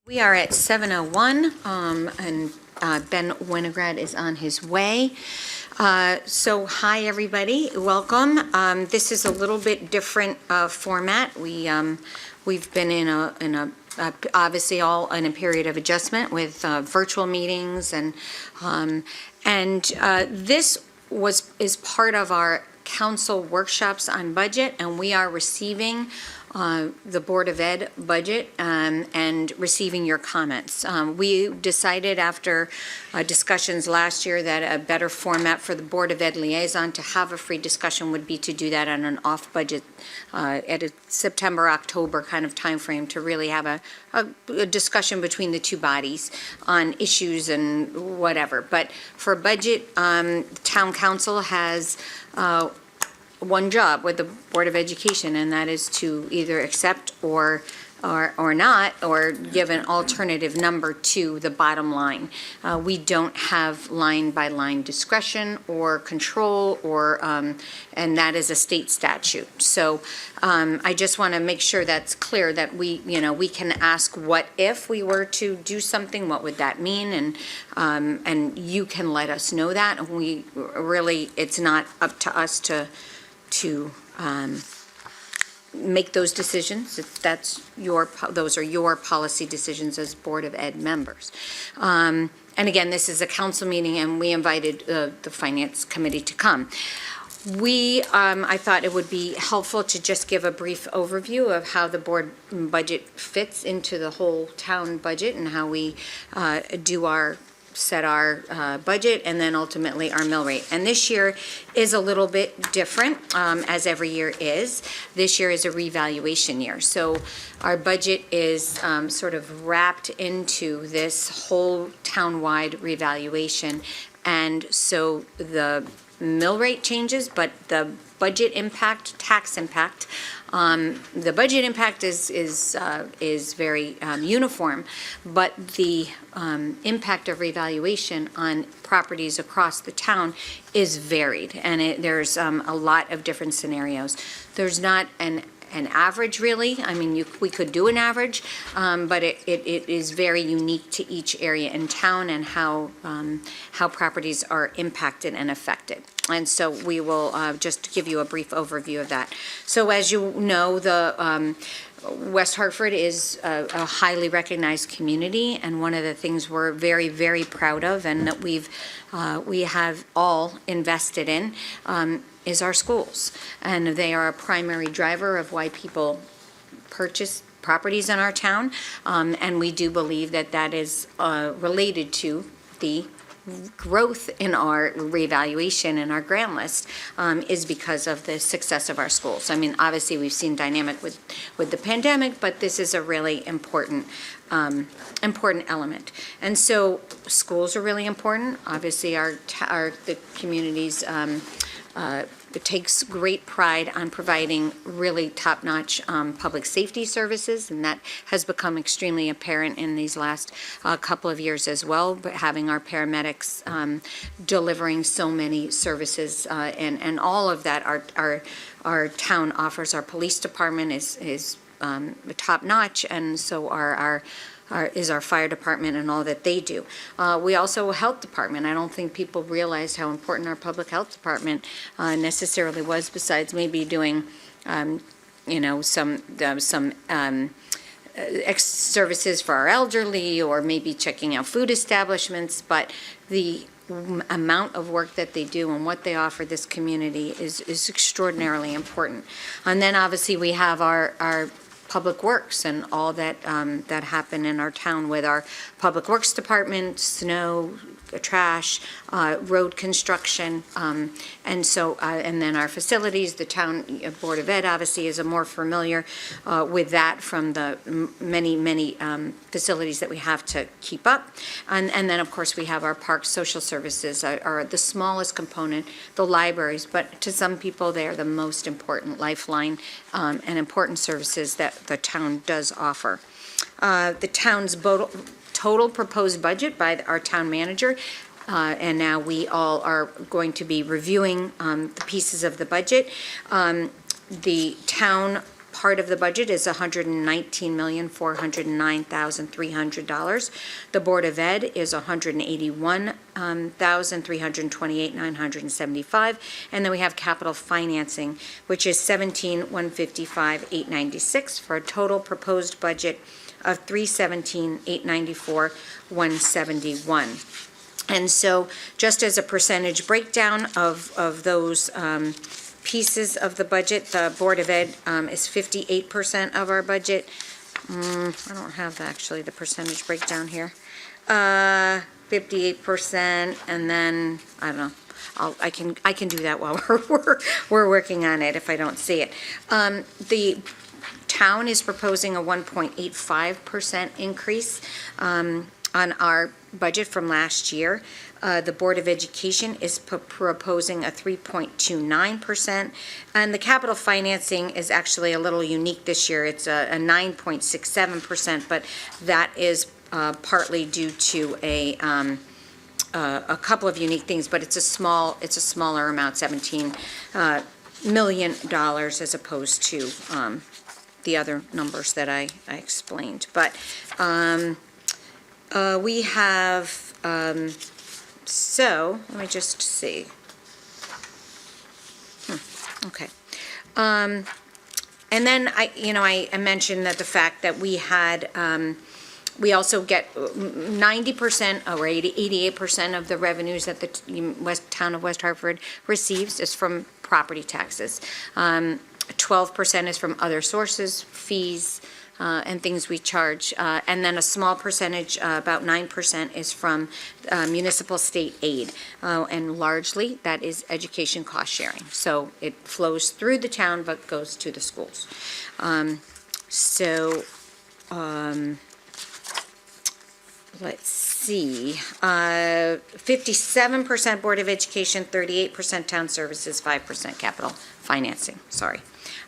We are at 7:01, and Ben Winograd is on his way. So hi, everybody. Welcome. This is a little bit different format. We've been in a obviously all in a period of adjustment with virtual meetings, and this is part of our council workshops on budget, and we are receiving the Board of Ed budget and receiving your comments. We decided after discussions last year that a better format for the Board of Ed liaison to have a free discussion would be to do that on an off-budget at a September, October kind of timeframe to really have a discussion between the two bodies on issues and whatever. But for budget, Town Council has one job with the Board of Education, and that is to either accept or not, or give an alternative number to the bottom line. We don't have line-by-line discretion or control, and that is a state statute. So I just want to make sure that's clear that we can ask what if we were to do something, what would that mean, and you can let us know that. And we really, it's not up to us to make those decisions. Those are your policy decisions as Board of Ed members. And again, this is a council meeting, and we invited the Finance Committee to come. I thought it would be helpful to just give a brief overview of how the board budget fits into the whole town budget and how we set our budget and then ultimately our mill rate. And this year is a little bit different, as every year is. This year is a revaluation year. So our budget is sort of wrapped into this whole town-wide revaluation. And so the mill rate changes, but the budget impact, tax impact, the budget impact is very uniform, but the impact of revaluation on properties across the town is varied, and there's a lot of different scenarios. There's not an average, really. I mean, we could do an average, but it is very unique to each area in town and how properties are impacted and affected. And so we will just give you a brief overview of that. So as you know, the West Hartford is a highly recognized community, and one of the things we're very, very proud of and that we have all invested in is our schools. And they are a primary driver of why people purchase properties in our town. And we do believe that that is related to the growth in our revaluation and our grant list is because of the success of our schools. I mean, obviously we've seen dynamic with the pandemic, but this is a really important element. And so schools are really important. Obviously the communities it takes great pride on providing really top-notch public safety services, and that has become extremely apparent in these last couple of years as well, but having our paramedics delivering so many services, and all of that our town offers. Our police department is top-notch, and so is our fire department and all that they do. We also health department. I don't think people realized how important our public health department necessarily was, besides maybe doing, some services for our elderly, or maybe checking out food establishments. But the amount of work that they do and what they offer this community is extraordinarily important. And then obviously we have our Public Works and all that happen in our town with our Public Works Department, snow, trash, road construction, and then our facilities. The town Board of Ed obviously is more familiar with that from the many facilities that we have to keep up. And then of course we have our parks. Social services are the smallest component, the libraries, but to some people they are the most important lifeline and important services that the town does offer. The town's total proposed budget by our town manager, and now we all are going to be reviewing the pieces of the budget. The town part of the budget is $119,409,300. The Board of Ed is $181,328,975, and then we have capital financing, which is $17,155,896 for a total proposed budget of $317,894,171. And so, just as a percentage breakdown of those pieces of the budget, the Board of Ed is 58% of our budget. I don't have actually the percentage breakdown here. 58%, and then I don't know. I can do that while we're working on it if I don't see it. The town is proposing a 1.85% increase on our budget from last year. The Board of Education is proposing a 3.29%, and the capital financing is actually a little unique this year. It's a 9.67%, but that is partly due to a couple of unique things. But it's a smaller amount, $17 million, as opposed to the other numbers that I explained. But we have, so let me just see. Okay. And then I mentioned that the fact that we had, we also get 90% or 88% of the revenues that the town of West Hartford receives is from property taxes. 12% is from other sources, fees, and things we charge, and then a small percentage, about 9%, is from municipal state aid, and largely that is education cost sharing. So it flows through the town but goes to the schools. Let's see, 57% Board of Education, 38% Town Services, 5% capital financing, sorry.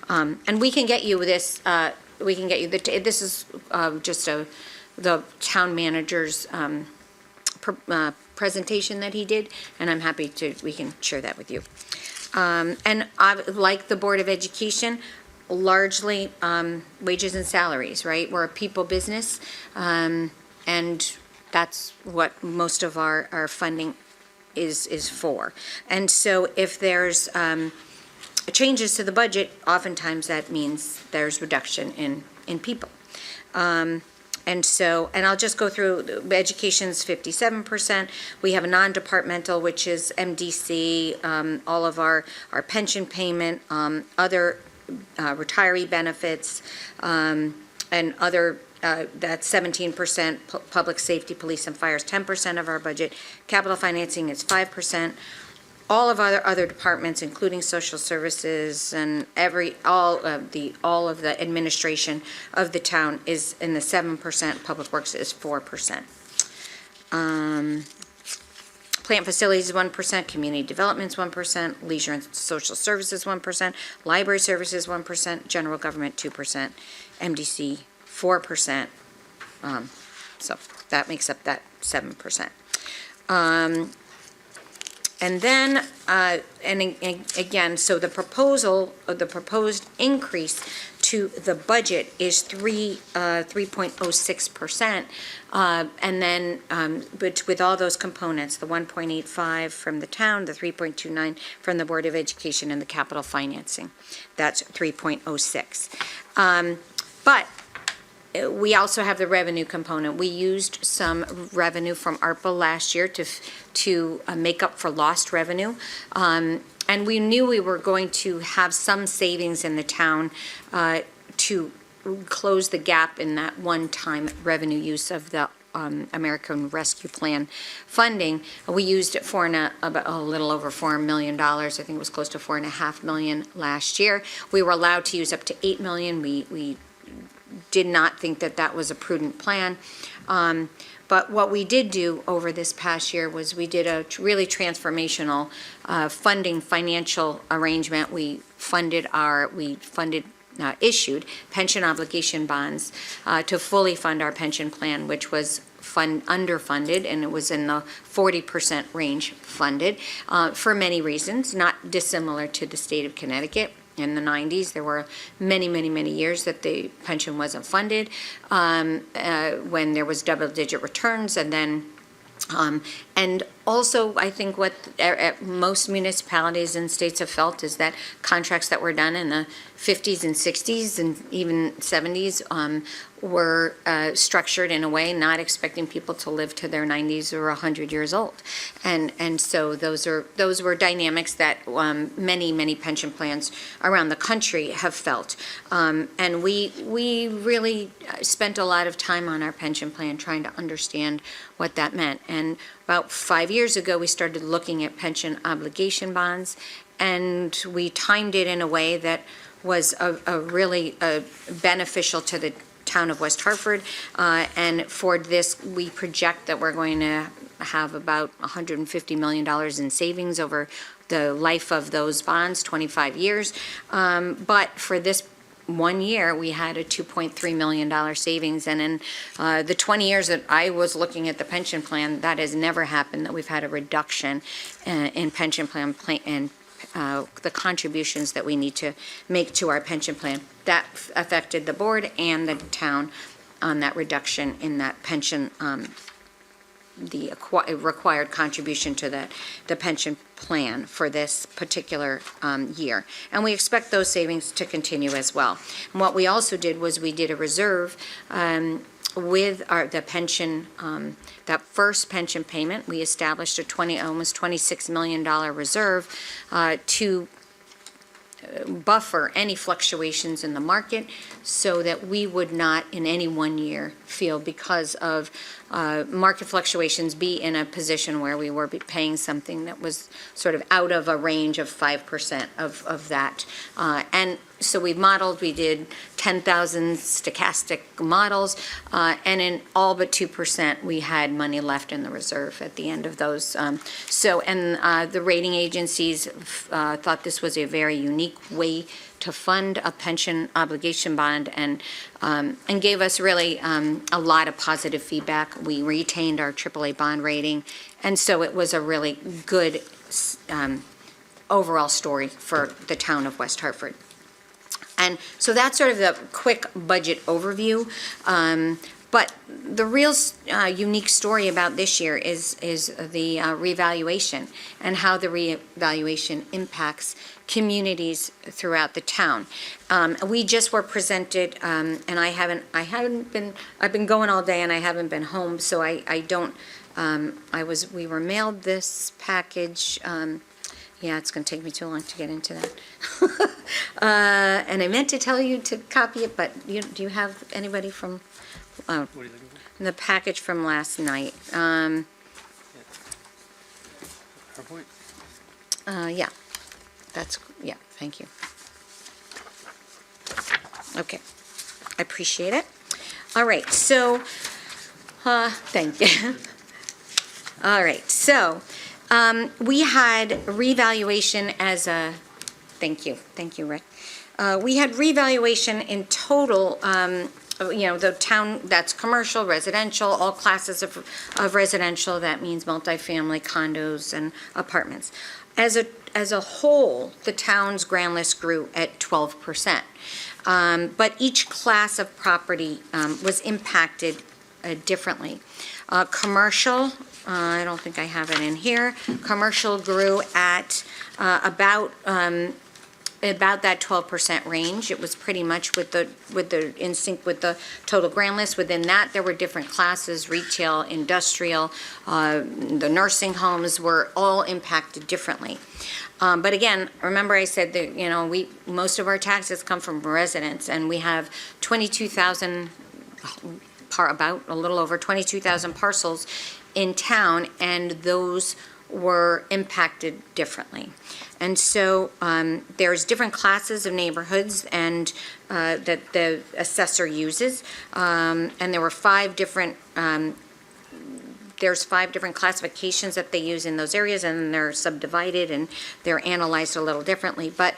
And we can get you this, this is just the town manager's presentation that he did, and I'm happy we can share that with you. And like the Board of Education, largely wages and salaries, right? We're a people business, and that's what most of our funding is for. And so if there's changes to the budget, oftentimes that means there's reduction in people. And I'll just go through. Education's 57%. We have a non-departmental, which is MDC, all of our pension payment, other retiree benefits, and other, that's 17%, public safety, police and fires, 10% of our budget. Capital financing is 5%. All of our other departments, including social services and all of the administration of the town, is in the 7%. Public works is 4%. Plant facilities is 1%. Community development is 1%. Leisure and social services 1%. Library services 1%. General government 2%. MDC 4%. So that makes up that 7%. And then, again, so the proposed increase to the budget is 3.06%, and then, but with all those components, the 1.85 from the town, the 3.29 from the Board of Education, and the capital financing, that's 3.06. But we also have the revenue component. We used some revenue from ARPA last year to make up for lost revenue. And we knew we were going to have some savings in the town to close the gap in that one-time revenue use of the American Rescue Plan funding. We used it for a little over $4 million. I think it was close to $4.5 million last year. We were allowed to use up to $8 million. We did not think that was a prudent plan. But what we did do over this past year was we did a really transformational financial arrangement. We issued pension obligation bonds to fully fund our pension plan, which was underfunded, and it was in the 40% range funded for many reasons, not dissimilar to the state of Connecticut. in the 90s. There were many, many, many years that the pension wasn't funded, when there was double-digit returns, and then and also, I think what most municipalities and states have felt is that contracts that were done in the 50s and 60s and even 70s were structured in a way not expecting people to live to their 90s or 100 years old. And so those were dynamics that many pension plans around the country have felt. And we really spent a lot of time on our pension plan trying to understand what that meant. And about 5 years ago, we started looking at pension obligation bonds, and we timed it in a way that was really beneficial to the town of West Hartford. And for this, we project that we're going to have about $150 million in savings over the life of those bonds, 25 years. But for this 1 year, we had a $2.3 million savings, and in the 20 years that I was looking at the pension plan, that has never happened, that we've had a reduction in pension plan and the contributions that we need to make to our pension plan. That affected the board and the town on that reduction in that pension, the required contribution to the pension plan for this particular year. And we expect those savings to continue as well. And what we also did was we did a reserve with the pension, that first pension payment. We established a almost $26 million reserve to buffer any fluctuations in the market so that we would not in any 1 year feel, because of market fluctuations, be in a position where we were paying something that was sort of out of a range of 5% of that. And so we did 10,000 stochastic models, and in all but 2% we had money left in the reserve at the end of those. The rating agencies thought this was a very unique way to fund a pension obligation bond, and gave us really a lot of positive feedback. We retained our AAA bond rating, and so it was a really good overall story for the town of West Hartford. And so that's sort of the quick budget overview. But the real unique story about this year is the revaluation and how the revaluation impacts communities throughout the town. We just were presented, and I've been going all day and I haven't been home, so I don't, we were mailed this package. Yeah, it's going to take me too long to get into that. And I meant to tell you to copy it, but do you have anybody from What are you looking for? the package from last night? PowerPoint? Yeah, thank you. Okay, I appreciate it. All right, so, thank you. All right, so, we had revaluation as a, thank you, Rick. We had revaluation in total, the town, that's commercial, residential, all classes of residential. That means multifamily, condos, and apartments. As a whole, the town's grand list grew at 12%. But each class of property was impacted differently. Commercial, I don't think I have it in here. Commercial grew at about that 12% range. It was pretty much in sync with the total grand list. Within that, there were different classes: retail, industrial, the nursing homes were all impacted differently. But again, remember I said that most of our taxes come from residents, and we have 22,000, about a little over 22,000 parcels in town, and those were impacted differently. And so there's different classes of neighborhoods and that the assessor uses, and there were there's 5 different classifications that they use in those areas, and they're subdivided and they're analyzed a little differently. But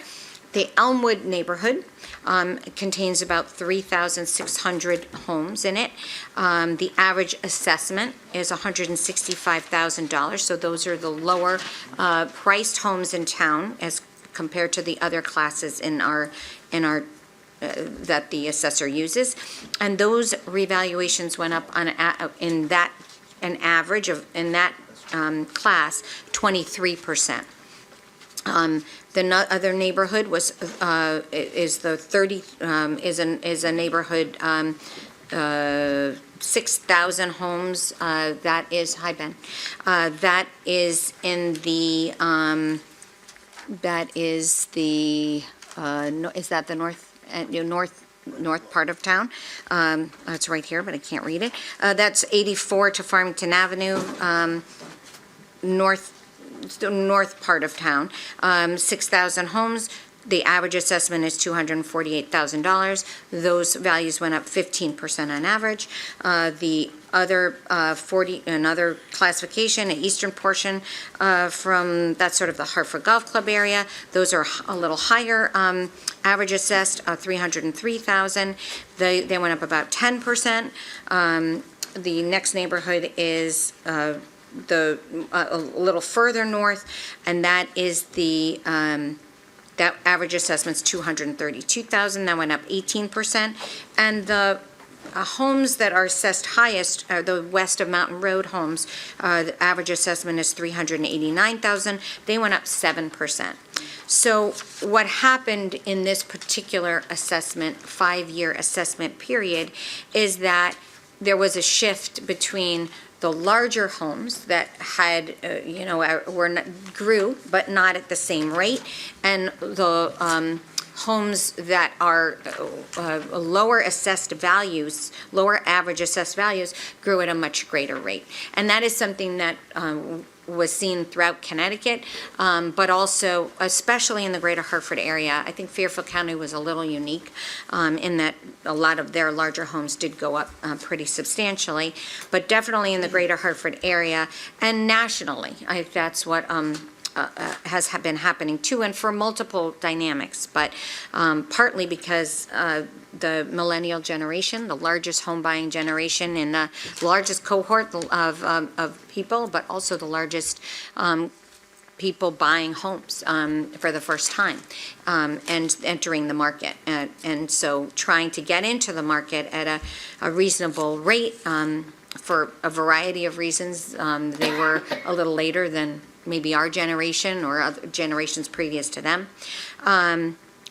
the Elmwood neighborhood contains about 3,600 homes in it. The average assessment is $165,000, so those are the lower priced homes in town as compared to the other classes in our that the assessor uses. And those revaluations went up on in that an average of in that class 23%. The other neighborhood was is the 30 is a neighborhood 6,000 homes. That is hi Ben. That is in the that is the is that the north part of town? It's right here, but I can't read it. That's 84 to Farmington Avenue, north part of town. 6,000 homes. The average assessment is $248,000. Those values went up 15% on average. The other another classification, an eastern portion from that's sort of the Hartford Golf Club area. Those are a little higher. Average assessed $303,000. They went up about 10%. The next neighborhood is a little further north, and that is the that average assessment's $232,000. That went up 18%, and the homes that are assessed highest are the west of Mountain Road homes. The average assessment is $389,000. They went up 7%. So what happened in this particular assessment, 5-year assessment period, is that there was a shift between the larger homes that had, grew, but not at the same rate, and the homes that are lower assessed values, lower average assessed values, grew at a much greater rate. And that is something that was seen throughout Connecticut, but also, especially in the greater Hartford area. I think Fairfield County was a little unique in that a lot of their larger homes did go up pretty substantially, but definitely in the greater Hartford area and nationally. That's what has been happening too, and for multiple dynamics, but partly because the millennial generation, the largest home buying generation in the largest cohort of people, but also the largest people buying homes for the first time and entering the market. And so trying to get into the market at a reasonable rate for a variety of reasons. They were a little later than maybe our generation or other generations previous to them.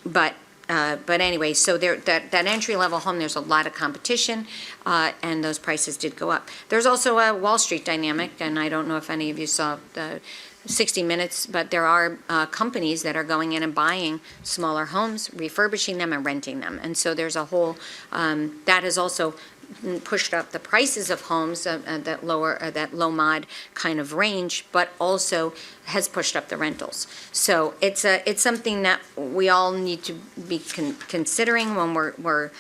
But anyway, so that entry-level home, there's a lot of competition, and those prices did go up. There's also a Wall Street dynamic, and I don't know if any of you saw the 60 Minutes, but there are companies that are going in and buying smaller homes, refurbishing them and renting them. And so there's a whole, that has also pushed up the prices of homes that low mod kind of range, but also has pushed up the rentals. So it's something that we all need to be considering when we're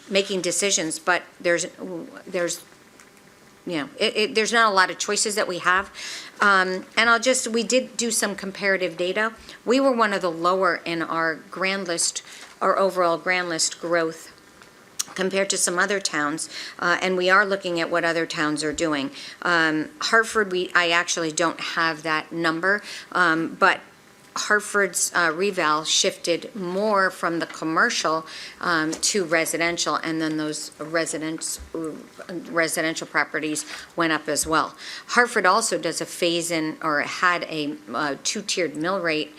making decisions. But there's there's not a lot of choices that we have. And we did do some comparative data. We were one of the lower in our grand list, our overall grand list growth compared to some other towns, and we are looking at what other towns are doing. Hartford, I actually don't have that number, but Hartford's reval shifted more from the commercial to residential, and then those residential properties went up as well. Hartford also does a phase-in, or had a two-tiered mill rate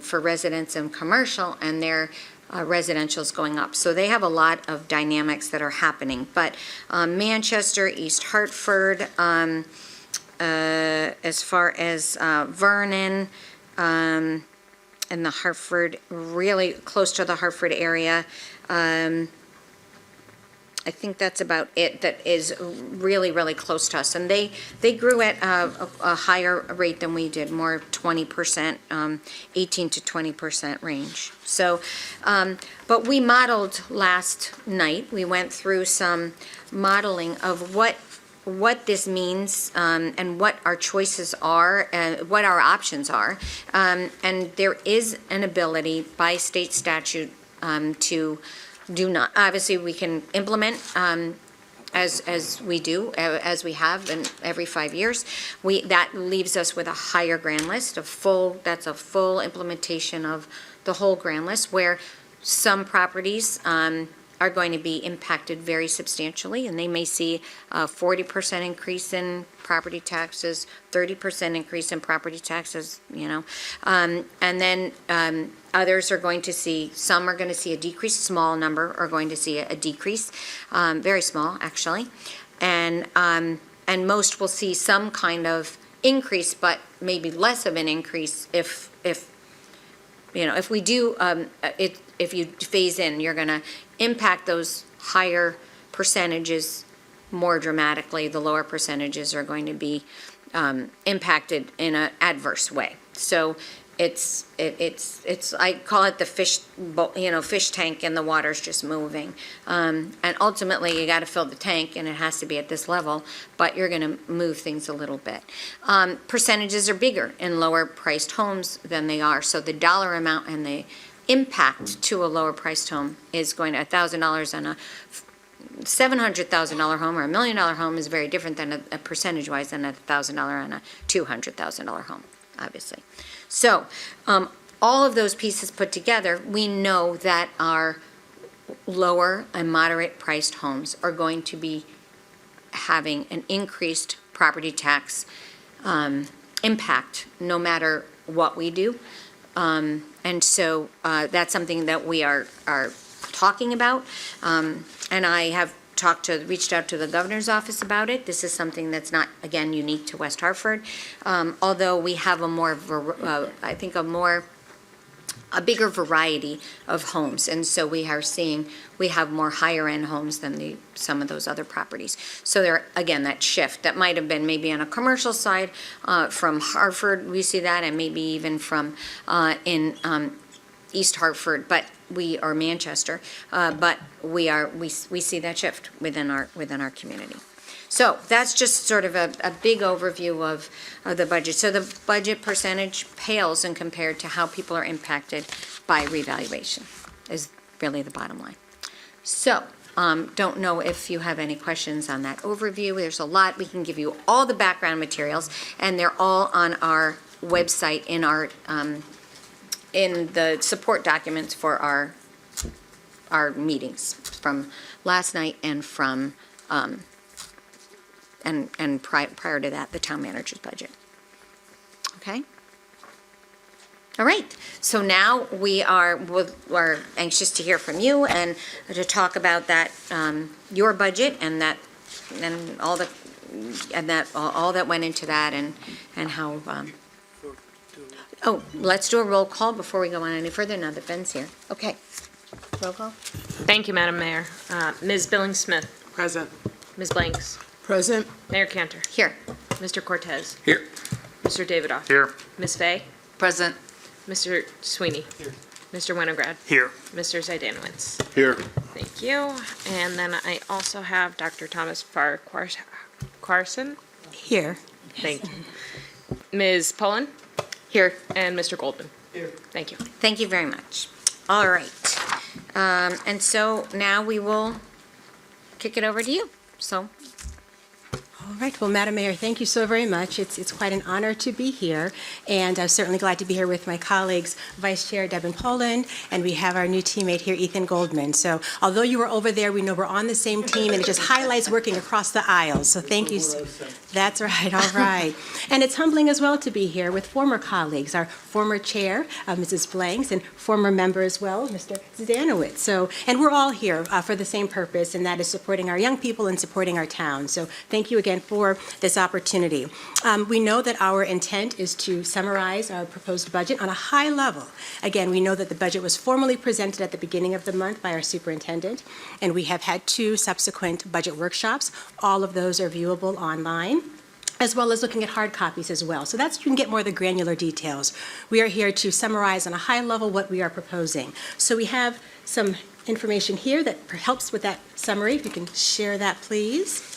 for residents and commercial, and their residential is going up. So they have a lot of dynamics that are happening. But Manchester, East Hartford, as far as Vernon, and the Hartford, really close to the Hartford area, I think that's about it that is really, really close to us. And they grew at a higher rate than we did, more 20%, 18 to 20% range. So, but we modeled last night. We went through some modeling of what this means and what our choices are, what our options are. And there is an ability by state statute to do not, obviously we can implement as we do, as we have in every 5 years. That leaves us with a higher grand list, that's a full implementation of the whole grand list, where some properties are going to be impacted very substantially, and they may see a 40% increase in property taxes, 30% increase in property taxes, and then others are going to see, some are going to see a decrease, small number are going to see a decrease, very small, actually, and most will see some kind of increase, but maybe less of an increase if we do, if you phase in, you're going to impact those higher percentages more dramatically. The lower percentages are going to be impacted in an adverse way. So it's I call it the fish tank, and the water's just moving. And ultimately, you got to fill the tank, and it has to be at this level, but you're going to move things a little bit. Percentages are bigger in lower priced homes than they are, so the dollar amount and the impact to a lower priced home is going to $1,000 on a $700,000 home or $1 million home is very different than a percentage wise than $1,000 on a $200,000 home, obviously. So all of those pieces put together, we know that our lower and moderate priced homes are going to be having an increased property tax impact no matter what we do. And so that's something that we are talking about. And I have reached out to the governor's office about it. This is something that's not, again, unique to West Hartford. Although we have a bigger variety of homes. And so we have more higher end homes than some of those other properties. So there, again, that shift, that might have been maybe on a commercial side, from Hartford, we see that, and maybe even from in East Hartford, or Manchester, but we see that shift within our community. So that's just sort of a big overview of the budget. So the budget percentage pales in compared to how people are impacted by revaluation is really the bottom line. So don't know if you have any questions on that overview. There's a lot. We can give you all the background materials, and they're all on our website in the support documents for our meetings from last night and from and prior to that, the town manager's budget. Okay? All right. So now we're anxious to hear from you and to talk about that, your budget and all that went into that and how. Oh, let's do a roll call before we go on any further now that Ben's here. Okay. Roll call. Thank you, Madam Mayor. Ms. Billings-Smith. Present. Ms. Blanks. Present. Mayor Cantor. Here. Mr. Cortez. Here. Mr. Davidoff. Here. Ms. Fay. Present. Mr. Sweeney. Here. Mr. Winograd. Here. Mr. Zaidanowicz. Here. Thank you. And then I also have Dr. Thomas Farquharson. Here. Thank you. Ms. Pullen. Here. And Mr. Goldman. Here. Thank you. Thank you very much. All right. And so now we will kick it over to you. So. All right. Well, Madam Mayor, thank you so very much. It's quite an honor to be here, and I'm certainly glad to be here with my colleagues, Vice Chair Devin Poland, and we have our new teammate here, Ethan Goldman. So although you were over there, we know we're on the same team, and it just highlights working across the aisles. So thank you. That's right. All right. And it's humbling as well to be here with former colleagues, our former chair, Mrs. Blanks, and former member as well, Mr. Zaidanowicz. So, and we're all here for the same purpose, and that is supporting our young people and supporting our town. So thank you again for this opportunity. We know that our intent is to summarize our proposed budget on a high level. Again, we know that the budget was formally presented at the beginning of the month by our superintendent, and we have had 2 subsequent budget workshops. All of those are viewable online, as well as looking at hard copies as well. So that's, you can get more of the granular details. We are here to summarize on a high level what we are proposing. So we have some information here that helps with that summary. If you can share that, please.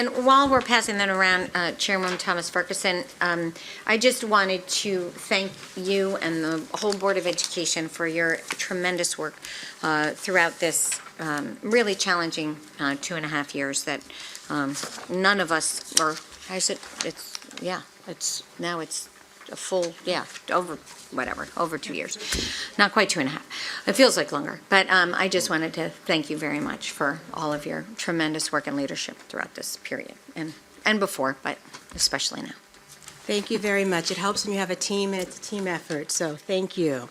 And while we're passing that around, Chairwoman Thomas Ferguson, I just wanted to thank you and the whole Board of Education for your tremendous work throughout this really challenging 2.5 years that none of us, or has it, now it's a full, over 2 years. Not quite 2.5. It feels like longer. But I just wanted to thank you very much for all of your tremendous work and leadership throughout this period and before, but especially now. Thank you very much. It helps when you have a team, and it's a team effort, so thank you.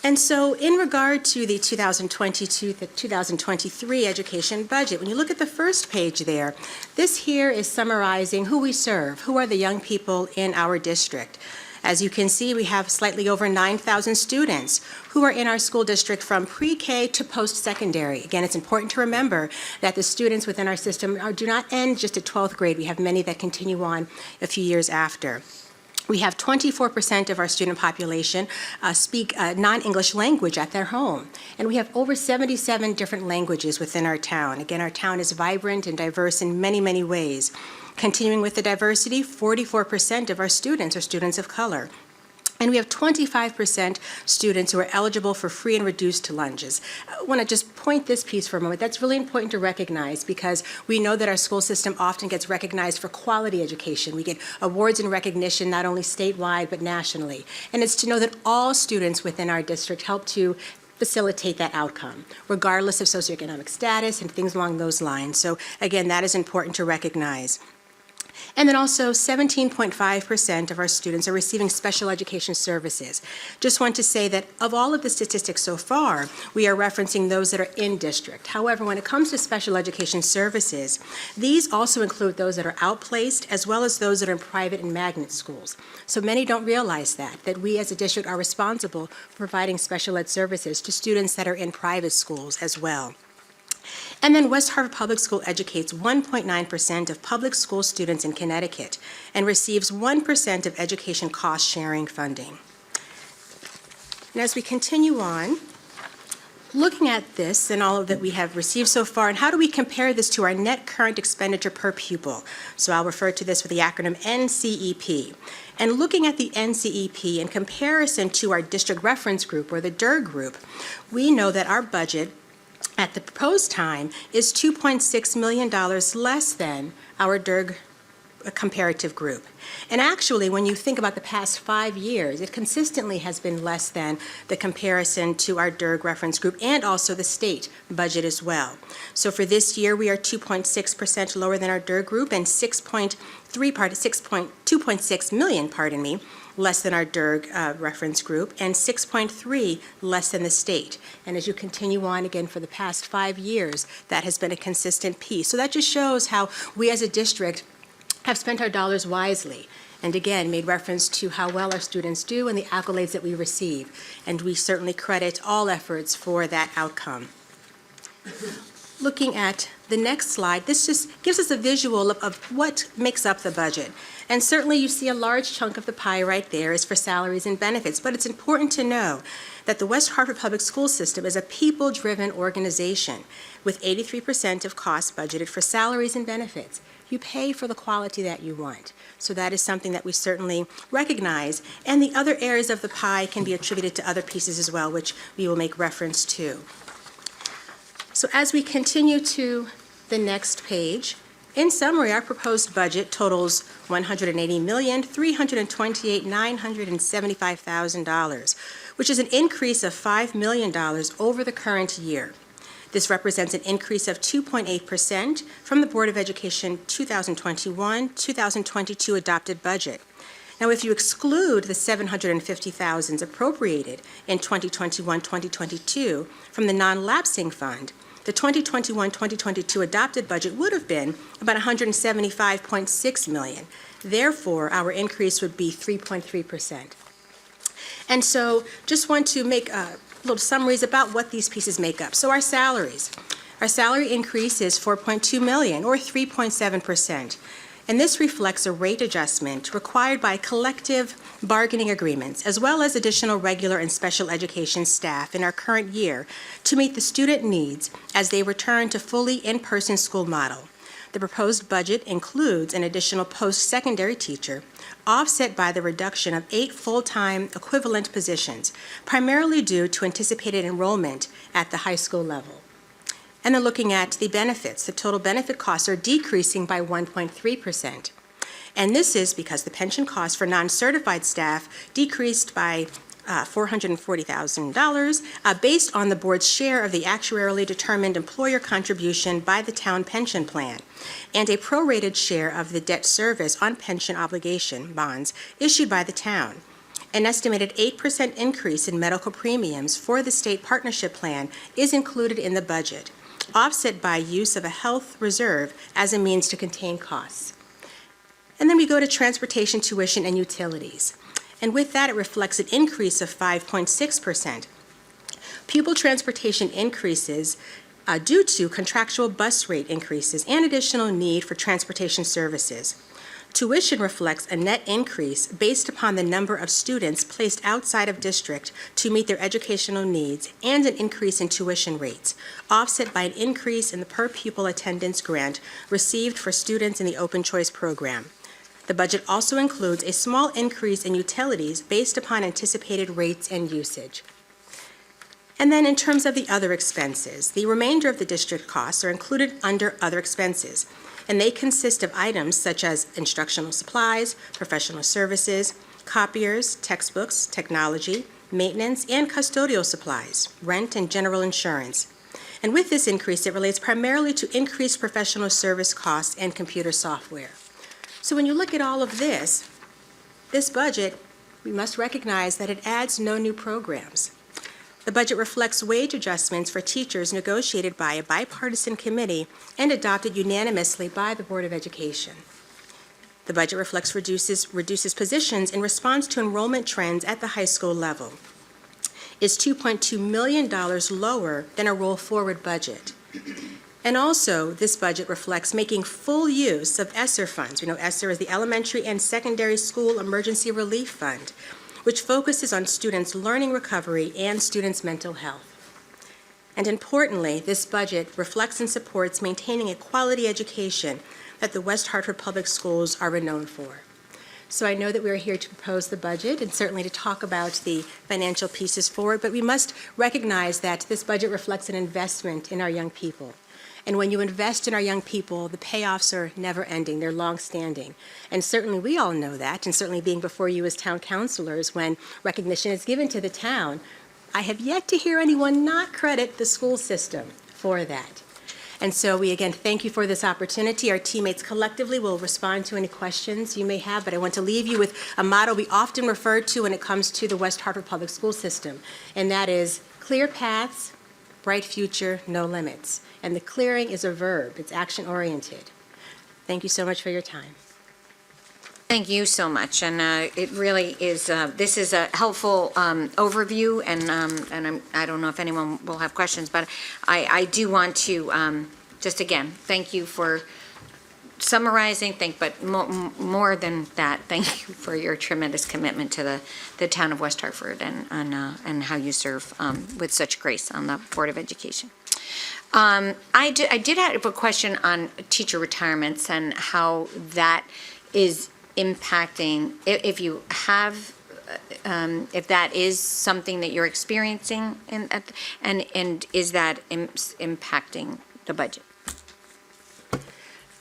And so in regard to the 2022-2023 education budget, when you look at the first page there, this here is summarizing who we serve, who are the young people in our district. As you can see, we have slightly over 9,000 students who are in our school district from pre-K to post-secondary. Again, it's important to remember that the students within our system do not end just at 12th grade. We have many that continue on a few years after. We have 24% of our student population speak non-English language at their home. And we have over 77 different languages within our town. Again, our town is vibrant and diverse in many, many ways. Continuing with the diversity, 44% of our students are students of color. And we have 25% students who are eligible for free and reduced lunches. I want to just point this piece for a moment. That's really important to recognize because we know that our school system often gets recognized for quality education. We get awards and recognition not only statewide but nationally. And it's to know that all students within our district help to facilitate that outcome, regardless of socioeconomic status and things along those lines. So again, that is important to recognize. And then also 17.5% of our students are receiving special education services. Just want to say that of all of the statistics so far, we are referencing those that are in district. However, when it comes to special education services, these also include those that are outplaced as well as those that are in private and magnet schools. So many don't realize that we as a district are responsible for providing special ed services to students that are in private schools as well. And then West Hartford Public School educates 1.9% of public school students in Connecticut and receives 1% of education cost sharing funding. And as we continue on, looking at this and all of that we have received so far, and how do we compare this to our net current expenditure per pupil? So I'll refer to this with the acronym NCEP. And looking at the NCEP in comparison to our district reference group or the DIRG group, we know that our budget at the proposed time is $2.6 million less than our DIRG comparative group. And actually, when you think about the past 5 years, it consistently has been less than the comparison to our DIRG reference group and also the state budget as well. So for this year, we are 2.6% lower than our DIRG group and 2.6 million, less than our DIRG reference group, and 6.3 less than the state. And as you continue on again for the past 5 years, that has been a consistent piece. So that just shows how we as a district have spent our dollars wisely, and again, made reference to how well our students do and the accolades that we receive. And we certainly credit all efforts for that outcome. Looking at the next slide, this just gives us a visual of what makes up the budget. And certainly you see a large chunk of the pie right there is for salaries and benefits, but it's important to know that the West Hartford Public School System is a people-driven organization with 83% of costs budgeted for salaries and benefits. You pay for the quality that you want. So that is something that we certainly recognize, and the other areas of the pie can be attributed to other pieces as well, which we will make reference to. So as we continue to the next page, in summary, our proposed budget totals $180,328,975,000, which is an increase of $5 million over the current year. This represents an increase of 2.8% from the Board of Education 2021-2022 adopted budget. Now, if you exclude the $750,000 appropriated in 2021-2022 from the non-lapsing fund, the 2021-2022 adopted budget would have been about $175.6 million. Therefore, our increase would be 3.3%. And so, just want to make little summaries about what these pieces make up. So our salaries. Our salary increase is $4.2 million, or 3.7%. And this reflects a rate adjustment required by collective bargaining agreements, as well as additional regular and special education staff in our current year to meet the student needs as they return to fully in-person school model. the proposed budget includes an additional post-secondary teacher, offset by the reduction of 8 full-time equivalent positions, primarily due to anticipated enrollment at the high school level. And then looking at the benefits, the total benefit costs are decreasing by 1.3%. And this is because the pension costs for non-certified staff decreased by $440,000 based on the board's share of the actuarially determined employer contribution by the town pension plan and a prorated share of the debt service on pension obligation bonds issued by the town. An estimated 8% increase in medical premiums for the state partnership plan is included in the budget, offset by use of a health reserve as a means to contain costs. And then we go to transportation, tuition, and utilities. And with that, it reflects an increase of 5.6%. Pupil transportation increases due to contractual bus rate increases and additional need for transportation services. Tuition reflects a net increase based upon the number of students placed outside of district to meet their educational needs and an increase in tuition rates, offset by an increase in the per-pupil attendance grant received for students in the Open Choice program. The budget also includes a small increase in utilities based upon anticipated rates and usage. And then in terms of the other expenses, the remainder of the district costs are included under other expenses, and they consist of items such as instructional supplies, professional services, copiers, textbooks, technology, maintenance, and custodial supplies, rent, and general insurance. And with this increase, it relates primarily to increased professional service costs and computer software. So when you look at all of this budget, we must recognize that it adds no new programs. The budget reflects wage adjustments for teachers negotiated by a bipartisan committee and adopted unanimously by the Board of Education. The budget reflects reduces positions in response to enrollment trends at the high school level. It's $2.2 million lower than a roll-forward budget. And also, this budget reflects making full use of ESSER funds. We know ESSER is the Elementary and Secondary School Emergency Relief Fund, which focuses on students' learning recovery and students' mental health. And importantly, this budget reflects and supports maintaining a quality education that the West Hartford Public Schools are renowned for. So I know that we're here to propose the budget and certainly to talk about the financial pieces for it, but we must recognize that this budget reflects an investment in our young people. And when you invest in our young people, the payoffs are never-ending, they're long-standing. And certainly we all know that, and certainly being before you as town councilors, when recognition is given to the town, I have yet to hear anyone not credit the school system for that. And so we again thank you for this opportunity. Our teammates collectively will respond to any questions you may have, but I want to leave you with a motto we often refer to when it comes to the West Hartford Public School System, and that is clear paths, bright future, no limits. And the clearing is a verb, it's action-oriented. Thank you so much for your time. Thank you so much, and it really is, this is a helpful overview, and I don't know if anyone will have questions, but I do want to, just again, thank you for summarizing, but more than that, thank you for your tremendous commitment to the town of West Hartford and how you serve with such grace on the Board of Education. I did have a question on teacher retirements and how that is impacting, if you have, if that is something that you're experiencing, and is that impacting the budget?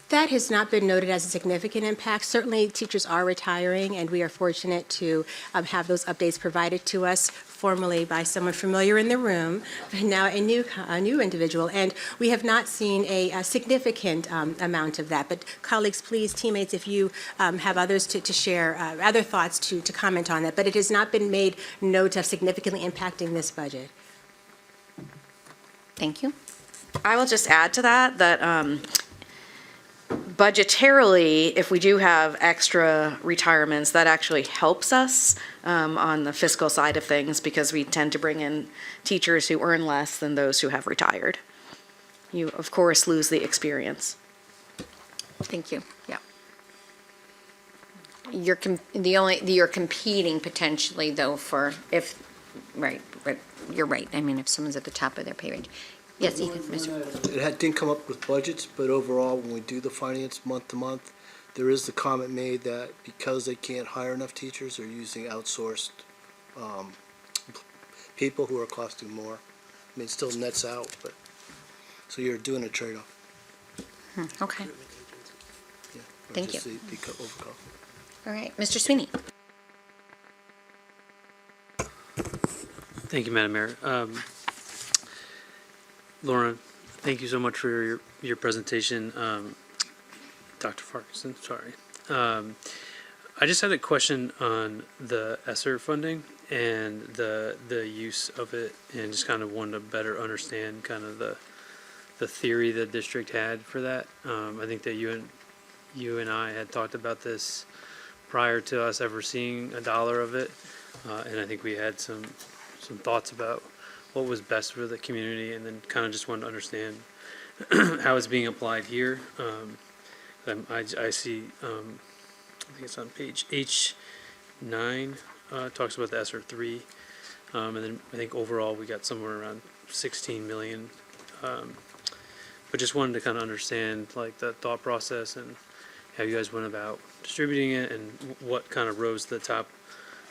That has not been noted as a significant impact. Certainly, teachers are retiring, and we are fortunate to have those updates provided to us formally by someone familiar in the room, but now a new individual. And we have not seen a significant amount of that. But colleagues, please, teammates, if you have others to share, other thoughts to comment on that. But it has not been made note of significantly impacting this budget. Thank you. I will just add to that budgetarily, if we do have extra retirements, that actually helps us on the fiscal side of things, because we tend to bring in teachers who earn less than those who have retired. You, of course, lose the experience. Thank you. Yeah. You're competing potentially though for right. You're right. I mean, if someone's at the top of their pay range. Yes, Ethan, Mr. Didn't come up with budgets, but overall, when we do the finance month to month, there is the comment made that because they can't hire enough teachers, they're using outsourced people who are costing more. I mean, it still nets out, but, so you're doing a trade-off. Okay, Yeah, not Thank just you. the overcost. all right, Mr. Sweeney. Thank you, Madam Mayor. Lauren, thank you so much for your presentation. Dr. Farquharson, sorry. I just had a question on the ESSER funding and the use of it, and just kind of wanted to better understand kind of the theory the district had for that. I think that you and I had talked about this prior to us ever seeing a dollar of it, and I think we had some thoughts about what was best for the community, and then kind of just wanted to understand how it's being applied here. I see, I think it's on page H9, talks about the ESSER 3, and then I think overall we got somewhere around 16 million. But just wanted to kind of understand like the thought process and how you guys went about distributing it and what kind of rose to the top.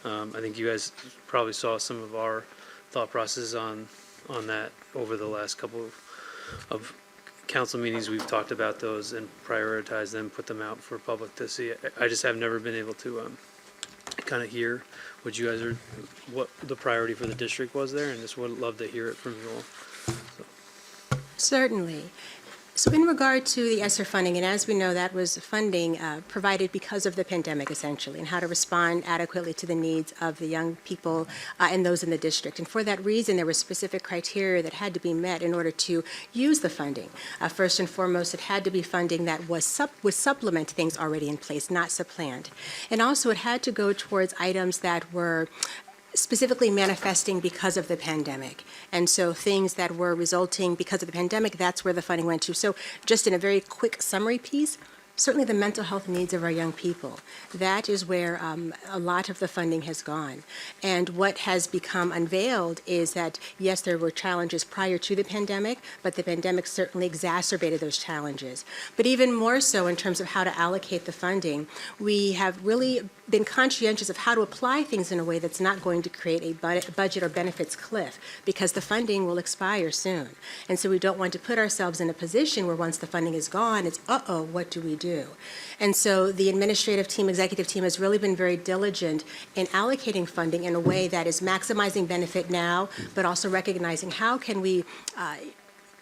I think you guys probably saw some of our thought process on that over the last couple of council meetings. We've talked about those and prioritized them, put them out for public to see. I just have never been able to kind of hear what you guys are, what the priority for the district was there, and just would love to hear it from you all. Certainly. So in regard to the ESSER funding, and as we know, that was funding provided because of the pandemic, essentially, and how to respond adequately to the needs of the young people and those in the district. And for that reason, there were specific criteria that had to be met in order to use the funding. First and foremost, it had to be funding that would supplement things already in place, not supplant. And also, it had to go towards items that were specifically manifesting because of the pandemic. And so things that were resulting because of the pandemic, that's where the funding went to. So just in a very quick summary piece, certainly the mental health needs of our young people. That is where a lot of the funding has gone. And what has become unveiled is that, yes, there were challenges prior to the pandemic, but the pandemic certainly exacerbated those challenges. But even more so in terms of how to allocate the funding, we have really been conscientious of how to apply things in a way that's not going to create a budget or benefits cliff, because the funding will expire soon. And so we don't want to put ourselves in a position where once the funding is gone, it's, uh-oh, what do we do? And so the administrative team, executive team has really been very diligent in allocating funding in a way that is maximizing benefit now, but also recognizing how can we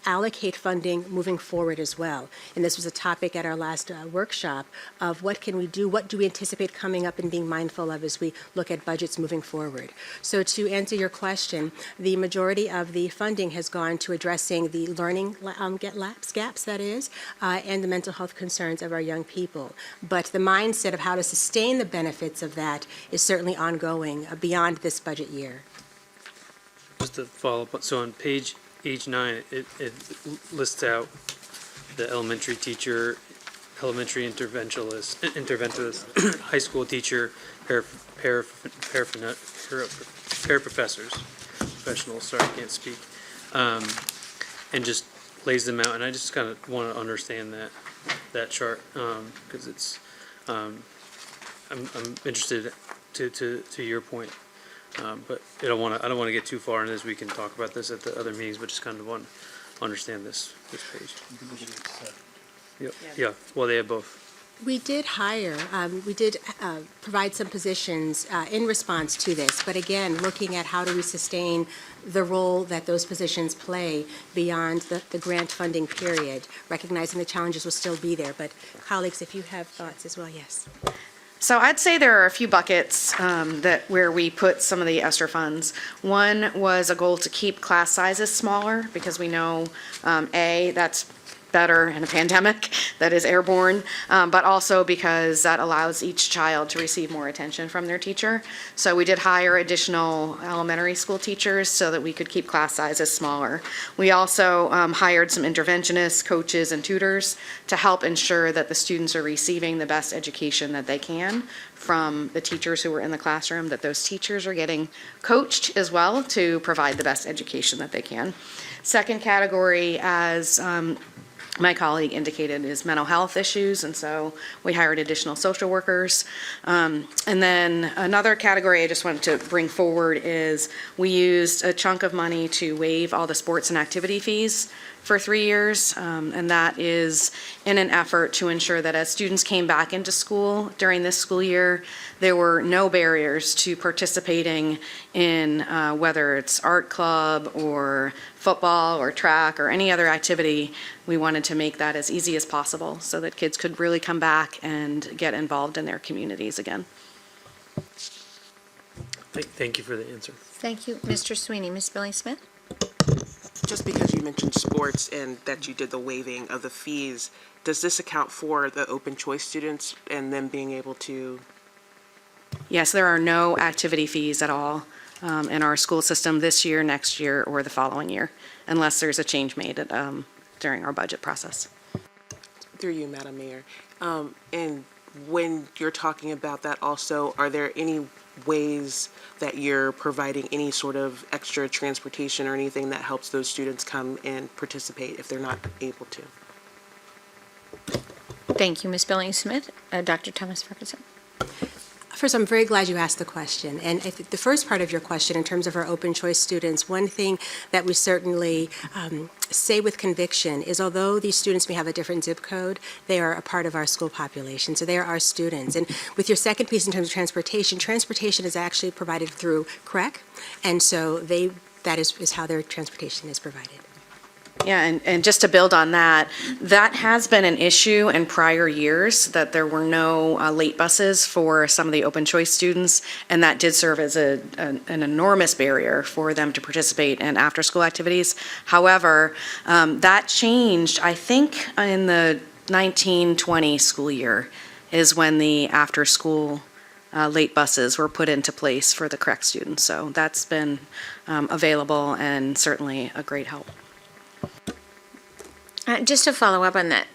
allocate funding moving forward as well. And this was a topic at our last workshop of what can we do, what do we anticipate coming up and being mindful of as we look at budgets moving forward. So to answer your question, the majority of the funding has gone to addressing the learning gaps, that is, and the mental health concerns of our young people. But the mindset of how to sustain the benefits of that is certainly ongoing beyond this budget year. Just to follow up, so on page H9, it lists out the elementary teacher, elementary interventionist, high school teacher, paraprofessors, professionals, sorry, I can't speak, and just lays them out, and I just kind of want to understand that chart, because it's, I'm interested to your point. But I don't want to get too far into this. We can talk about this at the other meetings, but just kind of want to understand this page. Yep. Yeah. Well, they have both. We did hire, we did provide some positions in response to this, but again, looking at how do we sustain the role that those positions play beyond the grant funding period, recognizing the challenges will still be there. But colleagues, if you have thoughts as well, yes. So I'd say there are a few buckets where we put some of the ESSER funds. One was a goal to keep class sizes smaller, because we know, that's better in a pandemic that is airborne, but also because that allows each child to receive more attention from their teacher. So we did hire additional elementary school teachers so that we could keep class sizes smaller. We also hired some interventionists, coaches, and tutors to help ensure that the students are receiving the best education that they can from the teachers who were in the classroom, that those teachers are getting coached as well to provide the best education that they can. Second category, as my colleague indicated, is mental health issues, and so we hired additional social workers. And then another category I just wanted to bring forward is we used a chunk of money to waive all the sports and activity fees for 3 years, and that is in an effort to ensure that as students came back into school during this school year, there were no barriers to participating in whether it's art club or football or track or any other activity. We wanted to make that as easy as possible so that kids could really come back and get involved in their communities again. Thank you for the answer. Thank you, Mr. Sweeney. Ms. Billy Smith? Just because you mentioned sports and that you did the waiving of the fees, does this account for the open choice students and them being able to? Yes, there are no activity fees at all in our school system this year, next year, or the following year, unless there's a change made during our budget process. Through you, Madam Mayor. And when you're talking about that also, are there any ways that you're providing any sort of extra transportation or anything that helps those students come and participate if they're not able to? Thank you, Ms. Billy Smith. Dr. Thomas Ferguson? First, I'm very glad you asked the question. And I think the first part of your question, in terms of our open choice students, one thing that we certainly say with conviction is although these students may have a different zip code, they are a part of our school population. So they are our students. And with your second piece in terms of transportation is actually provided through CREC. And so that is how their transportation is provided. Yeah, and just to build on that, that has been an issue in prior years, that there were no late buses for some of the open choice students, and that did serve as an enormous barrier for them to participate in after-school activities. However, that changed, I think, in the 1920 school year is when the after-school late buses were put into place for the correct students. So that's been available and certainly a great help. Just to follow up on that,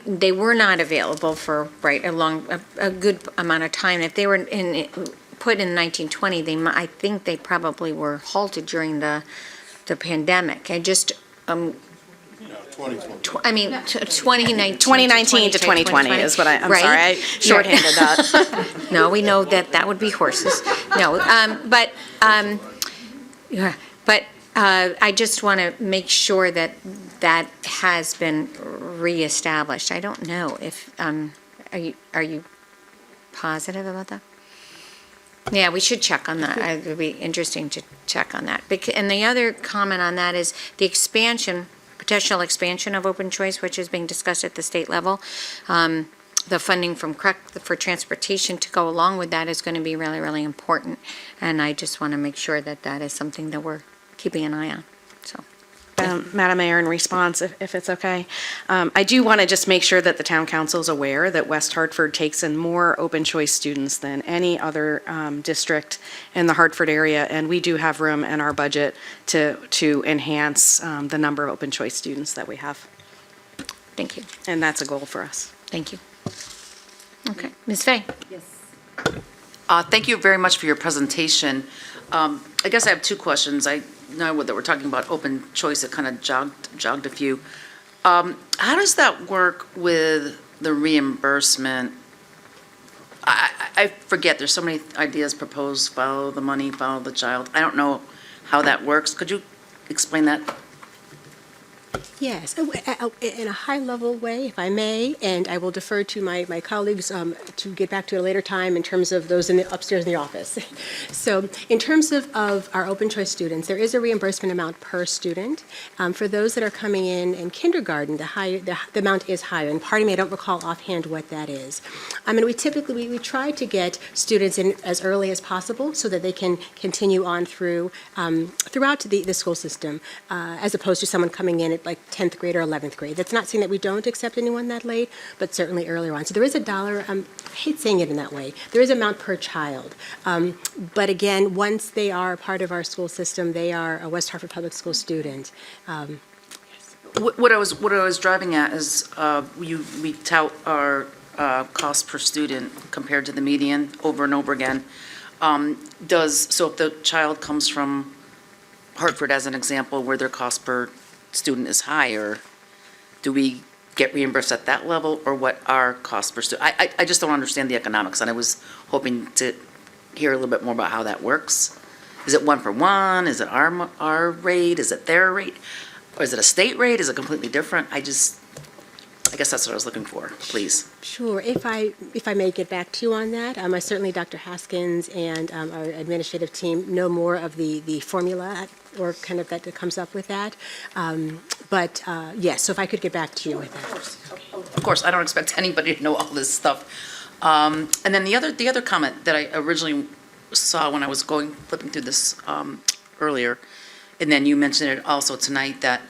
they were not available for a good amount of time. If they were put in 1920, I think they probably were halted during the pandemic. I just 2019 to 2020 is what I'm right? sorry, I shorthanded that. No, we know that would be horses. No, but I just want to make sure that has been reestablished. I don't know if, are you positive about that? Yeah, we should check on that. It would be interesting to check on that. And the other comment on that is the potential expansion of open choice, which is being discussed at the state level. The funding from CREC for transportation to go along with that is going to be really, really important. And I just want to make sure that is something that we're keeping an eye on, so. Madam Mayor, in response, if it's okay, I do want to just make sure that the town council is aware that West Hartford takes in more open choice students than any other district in the Hartford area, and we do have room in our budget to enhance the number of open choice students that we have. Thank you. And that's a goal for us. Thank you. Okay, Ms. Fay? Thank you very much for your presentation. I guess I have two questions. I know that we're talking about open choice. It kind of jogged a few. How does that work with the reimbursement? I forget. There's so many ideas proposed. Follow the money, follow the child. I don't know how that works. Could you explain that? Yes, in a high-level way, if I may, and I will defer to my colleagues to get back to it a later time in terms of those upstairs in the office. So in terms of our open choice students, there is a reimbursement amount per student. For those that are coming in kindergarten, the amount is higher, and pardon me, I don't recall offhand what that is. I mean, we try to get students in as early as possible so that they can continue on throughout the school system, as opposed to someone coming in at like 10th grade or 11th grade. That's not saying that we don't accept anyone that late, but certainly earlier on. So there is a dollar, I hate saying it in that way, there is an amount per child. But again, once they are part of our school system, they are a West Hartford Public School student. What I was driving at is, we tout our cost per student compared to the median over and over again. So if the child comes from Hartford as an example, where their cost per student is higher, do we get reimbursed at that level, or what our cost per student? I just don't understand the economics, and I was hoping to hear a little bit more about how that works. Is it 1-for-1? Is it our rate? Is it their rate? Or is it a state rate? Is it completely different? I guess that's what I was looking for, please. Sure. If I may get back to you on that, I certainly Dr. Haskins and our administrative team know more of the formula or kind of that comes up with that. But yes, so if I could get back to you with that. Of course, I don't expect anybody to know all this stuff. And then the other comment that I originally saw when I was flipping through this earlier, and then you mentioned it also tonight, that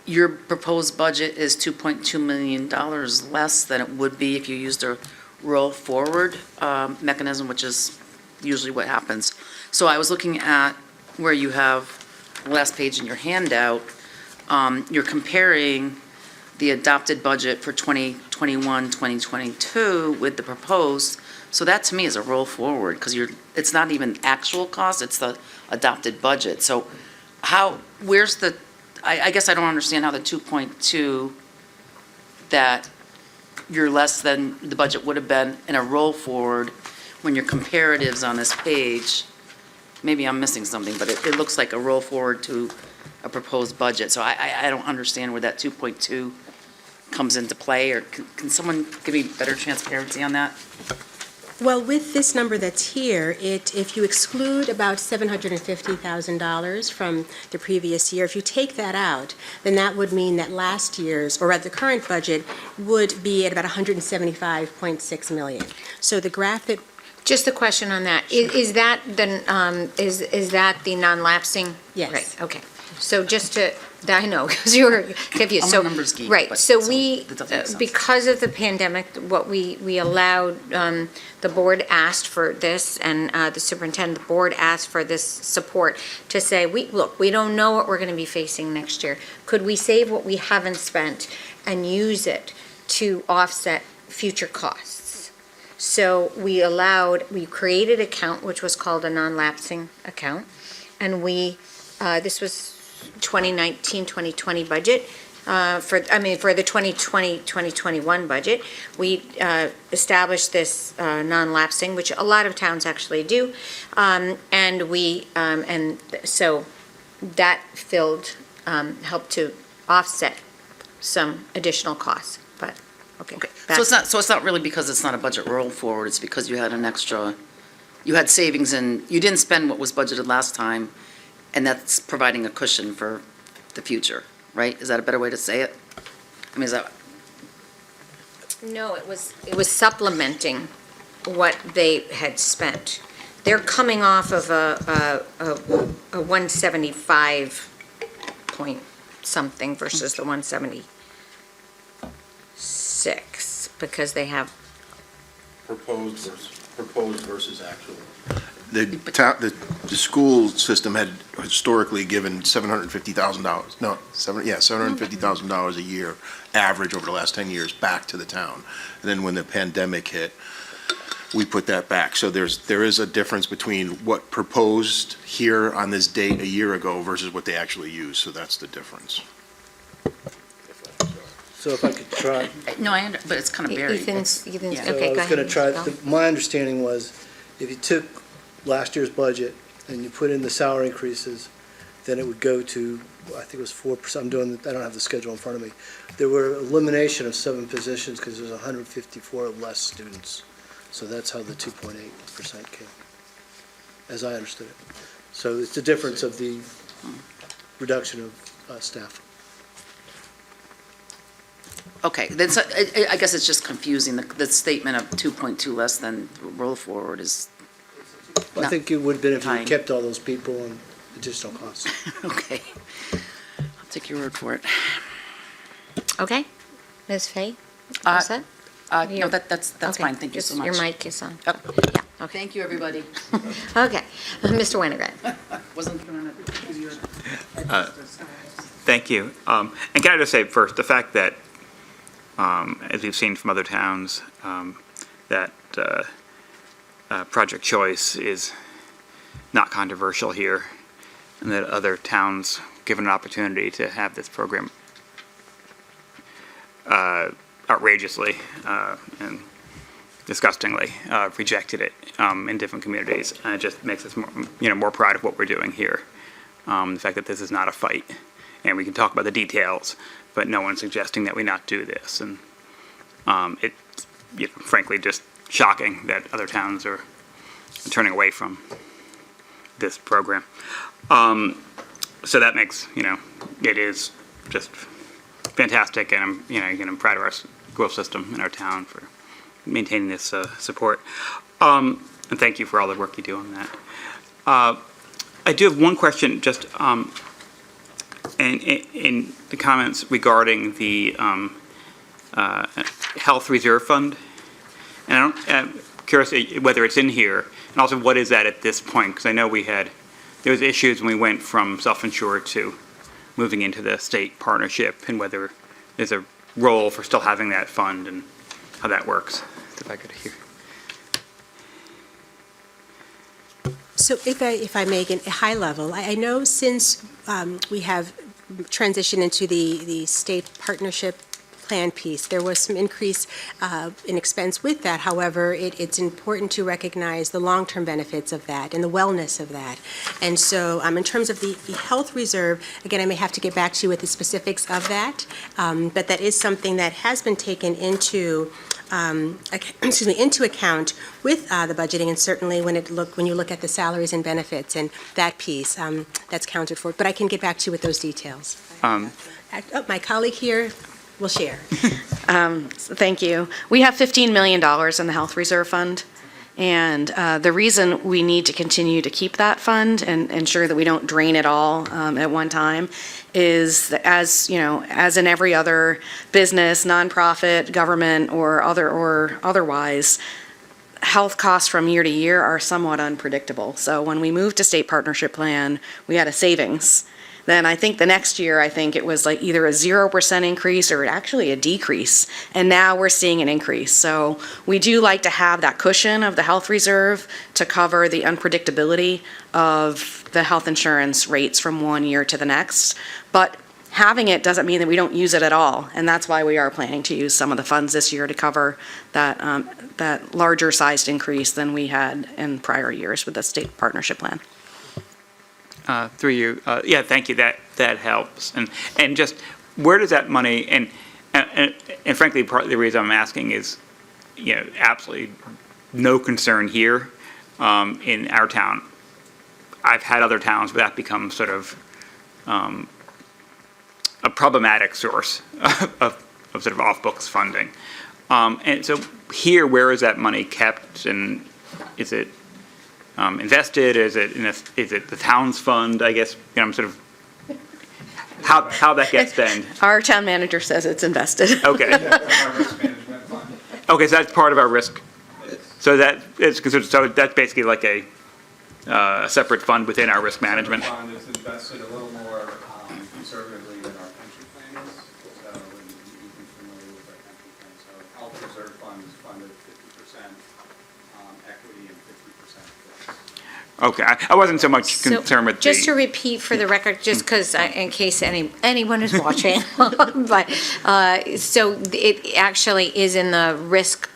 your proposed budget is $2.2 million less than it would be if you used a roll forward mechanism, which is usually what happens. So I was looking at where you have the last page in your handout, you're comparing the adopted budget for 2021, 2022 with the proposed. So that to me is a roll forward, because it's not even actual cost, it's the adopted budget. So where's the, I guess I don't understand how the 2.2 that you're less than the budget would have been in a roll forward when your comparatives on this page, maybe I'm missing something, but it looks like a roll forward to a proposed budget. So I don't understand where that 2.2 comes into play, or can someone give me better transparency on that? Well, with this number that's here, if you exclude about $750,000 from the previous year, if you take that out, then that would mean that last year's, or rather the current budget, would be at about $175.6 million. So the graph that Just a question on that. Is that the non-lapsing? Yes. Right, okay. So just to, I know, because you were confused. I'm a So numbers geek, right, but so so we, that doesn't make sense. because of the pandemic, what we allowed, the board asked for this, and the superintendent, the board asked for this support to say, look, we don't know what we're going to be facing next year. Could we save what we haven't spent and use it to offset future costs? So we created an account, which was called a non-lapsing account, and this was 2019, 2020 budget, for the 2020, 2021 budget. We established this non-lapsing, which a lot of towns actually do, and so that helped to offset some additional costs, but, okay. So it's not really because it's not a budget roll forward, it's because you had you had savings and you didn't spend what was budgeted last time, and that's providing a cushion for the future, right? Is that a better way to say it? I mean, is that? No, it was supplementing what they had spent. They're coming off of a 175 point something versus the 176, because they have, Proposed versus actual. The school system had historically given $750,000, $750,000 a year average over the last 10 years back to the town. And then when the pandemic hit, we put that back. So there is a difference between what proposed here on this date a year ago versus what they actually used. So that's the difference. So if I could try. No, but it's kind of buried. Ethan's, Yeah. So okay, I go was ahead. going to try, Go. my understanding was, if you took last year's budget and you put in the salary increases, then it would go to, I think it was 4%, I don't have the schedule in front of me. There were elimination of 7 positions because there's 154 less students. So that's how the 2.8% came, as I understood it. So it's the difference of the reduction of staff. Okay, then I guess it's just confusing. The statement of 2.2 less than roll forward is, I think it would have been if you Fine. kept all those people and additional costs. okay. I'll take your word for it. Okay. Ms. Fay? all set? No, that's Okay, fine, thank you just so much. Your mic is on. Yep. Yeah, okay. Thank you, everybody. Okay. Mr. Winograd? Wasn't gonna. Thank you. And can I just say first, the fact that, as we've seen from other towns, that Project Choice is not controversial here, and that other towns, given an opportunity to have this program outrageously and disgustingly rejected it in different communities. And it just makes us more proud of what we're doing here. The fact that this is not a fight, and we can talk about the details, but no one's suggesting that we not do this. And it's frankly just shocking that other towns are turning away from this program. So that makes, it is just fantastic, and I'm proud of our school system in our town for maintaining this support. And thank you for all the work you do on that. I do have one question, just in the comments regarding the Health Reserve Fund. And I'm curious whether it's in here, and also what is that at this point? Because I know there was issues when we went from self-insured to moving into the state partnership, and whether there's a role for still having that fund and how that works. If I could hear. So if I make it a high level, I know since we have transitioned into the state partnership plan piece, there was some increase in expense with that. However, it's important to recognize the long-term benefits of that and the wellness of that. And so in terms of the health reserve, again, I may have to get back to you with the specifics of that, but that is something that has been taken into into account with the budgeting, and certainly when you look at the salaries and benefits and that piece, that's counted for. But I can get back to you with those details. My colleague here will share. Thank you. We have $15 million in the Health Reserve Fund, and the reason we need to continue to keep that fund and ensure that we don't drain it all at one time is that, as in every other business, nonprofit, government, or otherwise, health costs from year to year are somewhat unpredictable. So when we moved to state partnership plan, we had a savings. Then I think the next year, it was like either a 0% increase or actually a decrease. And now we're seeing an increase. So we do like to have that cushion of the health reserve to cover the unpredictability of the health insurance rates from one year to the next. But having it doesn't mean that we don't use it at all. And that's why we are planning to use some of the funds this year to cover that larger sized increase than we had in prior years with the state partnership plan. Through you, thank you. That helps. And just where does that money and frankly, part of the reason I'm asking is, absolutely no concern here in our town. I've had other towns where that becomes sort of a problematic source of sort of off-books funding. And so here, where is that money kept, and is it invested? Is it the town's fund? I guess I'm sort of how that gets spent. Our town manager says it's invested. Okay. Okay, so that's part of our risk. So that is considered. So that's basically like a separate fund within our risk management. The fund is invested a little more conservatively than our pension plan is. So you'd be familiar with our pension plan. So health reserve fund is funded 50% equity and 50% fixed. Okay, I wasn't so much concerned with Just to repeat for the record, just because in case anyone is watching, but, so it actually is in the risk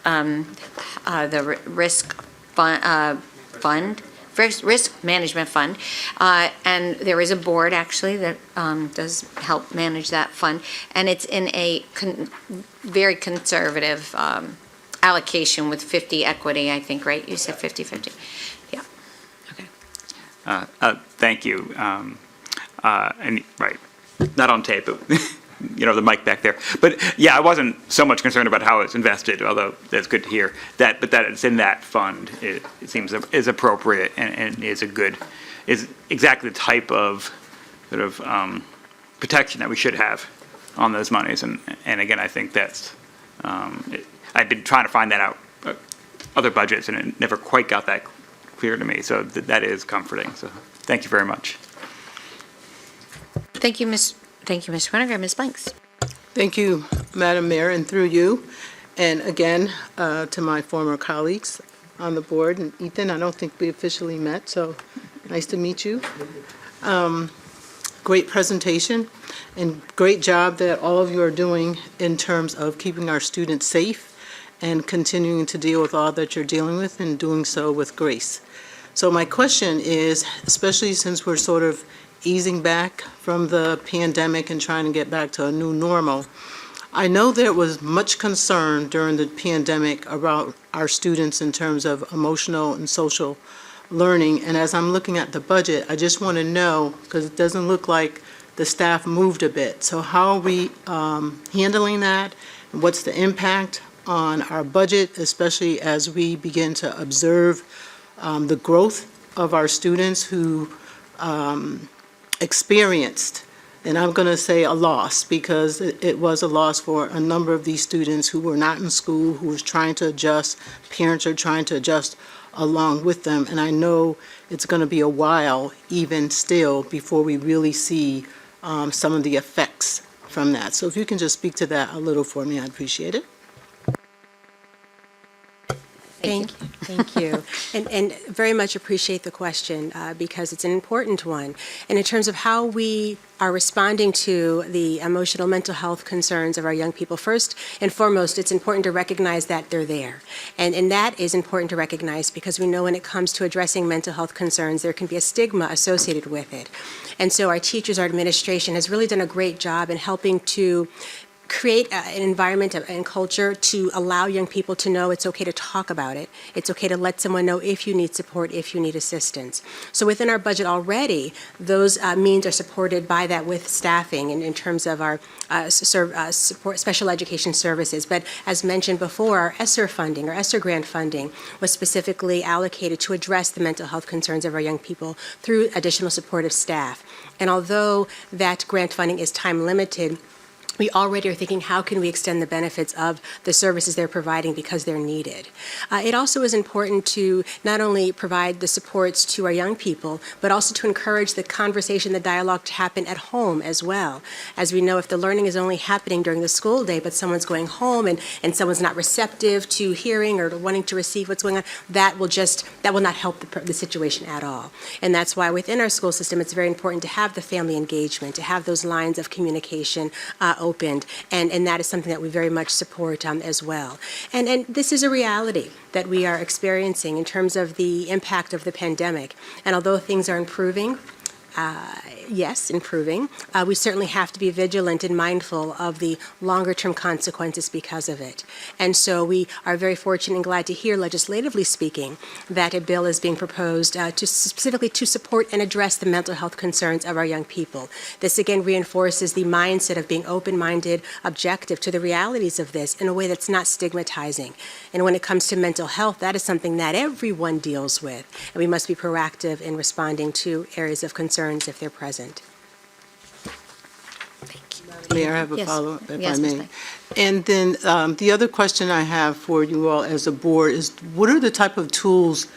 risk management fund, and there is a board actually that does help manage that fund, and it's in a very conservative allocation with 50 equity, I think, right? You said 50-50. Yeah. Okay. Thank you. And right, not on tape, but the mic back there. But yeah, I wasn't so much concerned about how it's invested, although that's good to hear. But that it's in that fund, it seems is appropriate and is exactly the type of sort of protection that we should have on those monies. And again, I think that's, I've been trying to find that out, other budgets, and it never quite got that clear to me. So that is comforting. So thank you very much. Thank you, Mr. Winograd. Ms. Blanks? Thank you, Madam Mayor, and through you. And again, to my former colleagues on the board, and Ethan, I don't think we officially met, so nice to meet you. Great presentation, and great job that all of you are doing in terms of keeping our students safe and continuing to deal with all that you're dealing with, and doing so with grace. So my question is, especially since we're sort of easing back from the pandemic and trying to get back to a new normal, I know there was much concern during the pandemic about our students in terms of emotional and social learning. And as I'm looking at the budget, I just want to know, because it doesn't look like the staff moved a bit. So how are we handling that? And what's the impact on our budget, especially as we begin to observe the growth of our students who experienced, and I'm going to say a loss, because it was a loss for a number of these students who were not in school, who was trying to adjust. Parents are trying to adjust along with them, and I know it's going to be a while, even still, before we really see some of the effects from that. So if you can just speak to that a little for me, I'd appreciate it. Thank you. And very much appreciate the question because it's an important one. And in terms of how we are responding to the emotional mental health concerns of our young people, first and foremost, it's important to recognize that they're there. And that is important to recognize because we know when it comes to addressing mental health concerns, there can be a stigma associated with it. And so our teachers, our administration has really done a great job in helping to create an environment and culture to allow young people to know it's okay to talk about it. It's okay to let someone know if you need support, if you need assistance. So within our budget already, those means are supported by that with staffing in terms of our support special education services. But as mentioned before, our ESSER funding, or ESSER grant funding, was specifically allocated to address the mental health concerns of our young people through additional supportive staff. And although that grant funding is time limited, we already are thinking, how can we extend the benefits of the services they're providing because they're needed? It also is important to not only provide the supports to our young people, but also to encourage the conversation, the dialogue to happen at home as well. As we know, if the learning is only happening during the school day, but someone's going home and someone's not receptive to hearing or wanting to receive what's going on, that will not help the situation at all. And that's why within our school system, it's very important to have the family engagement, to have those lines of communication opened, and that is something that we very much support as well. And this is a reality that we are experiencing in terms of the impact of the pandemic. And although things are improving, yes, improving, we certainly have to be vigilant and mindful of the longer-term consequences because of it. And so we are very fortunate and glad to hear, legislatively speaking, that a bill is being proposed to specifically to support and address the mental health concerns of our young people. This again reinforces the mindset of being open-minded, objective to the realities of this in a way that's not stigmatizing. And when it comes to mental health, that is something that everyone deals with, and we must be proactive in responding to areas of concern if they're present. Mayor, I have a Yes. follow-up, if Yes, I Ms. may. Banks. And then the other question I have for you all as a board is, what are the type of tools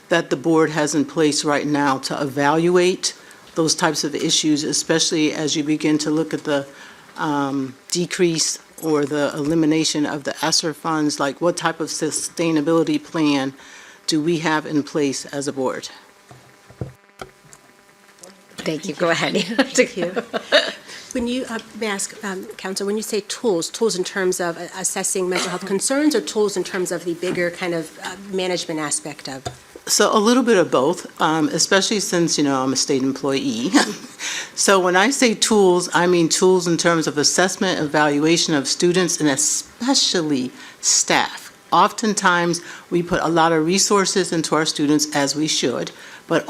that the board has in place right now to evaluate those types of issues, especially as you begin to look at the decrease or the elimination of the ESSER funds? Like, what type of sustainability plan do we have in place as a board? Thank you. Go ahead. Thank you. When you, may I ask, Council, when you say tools in terms of assessing mental health concerns, or tools in terms of the bigger kind of management aspect of? So a little bit of both, especially since, I'm a state employee. So when I say tools, I mean tools in terms of assessment, evaluation of students, and especially staff. Oftentimes, we put a lot of resources into our students, as we should, but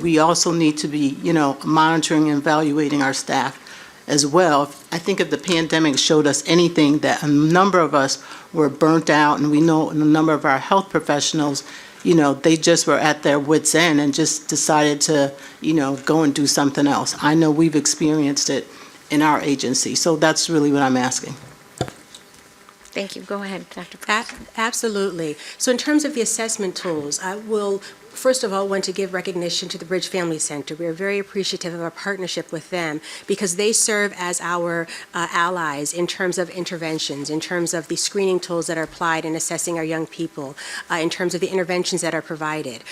we also need to be, monitoring and evaluating our staff as well. I think if the pandemic showed us anything, that a number of us were burnt out, and we know a number of our health professionals, they just were at their wits' end and just decided to, go and do something else. I know we've experienced it, in our agency. So that's really what I'm asking. Thank you. Go ahead, Dr. Absolutely. So in terms of the assessment tools, I will first of all want to give recognition to the Bridge Family Center. We are very appreciative of our partnership with them because they serve as our allies in terms of interventions, in terms of the screening tools that are applied in assessing our young people, in terms of the interventions that are provided.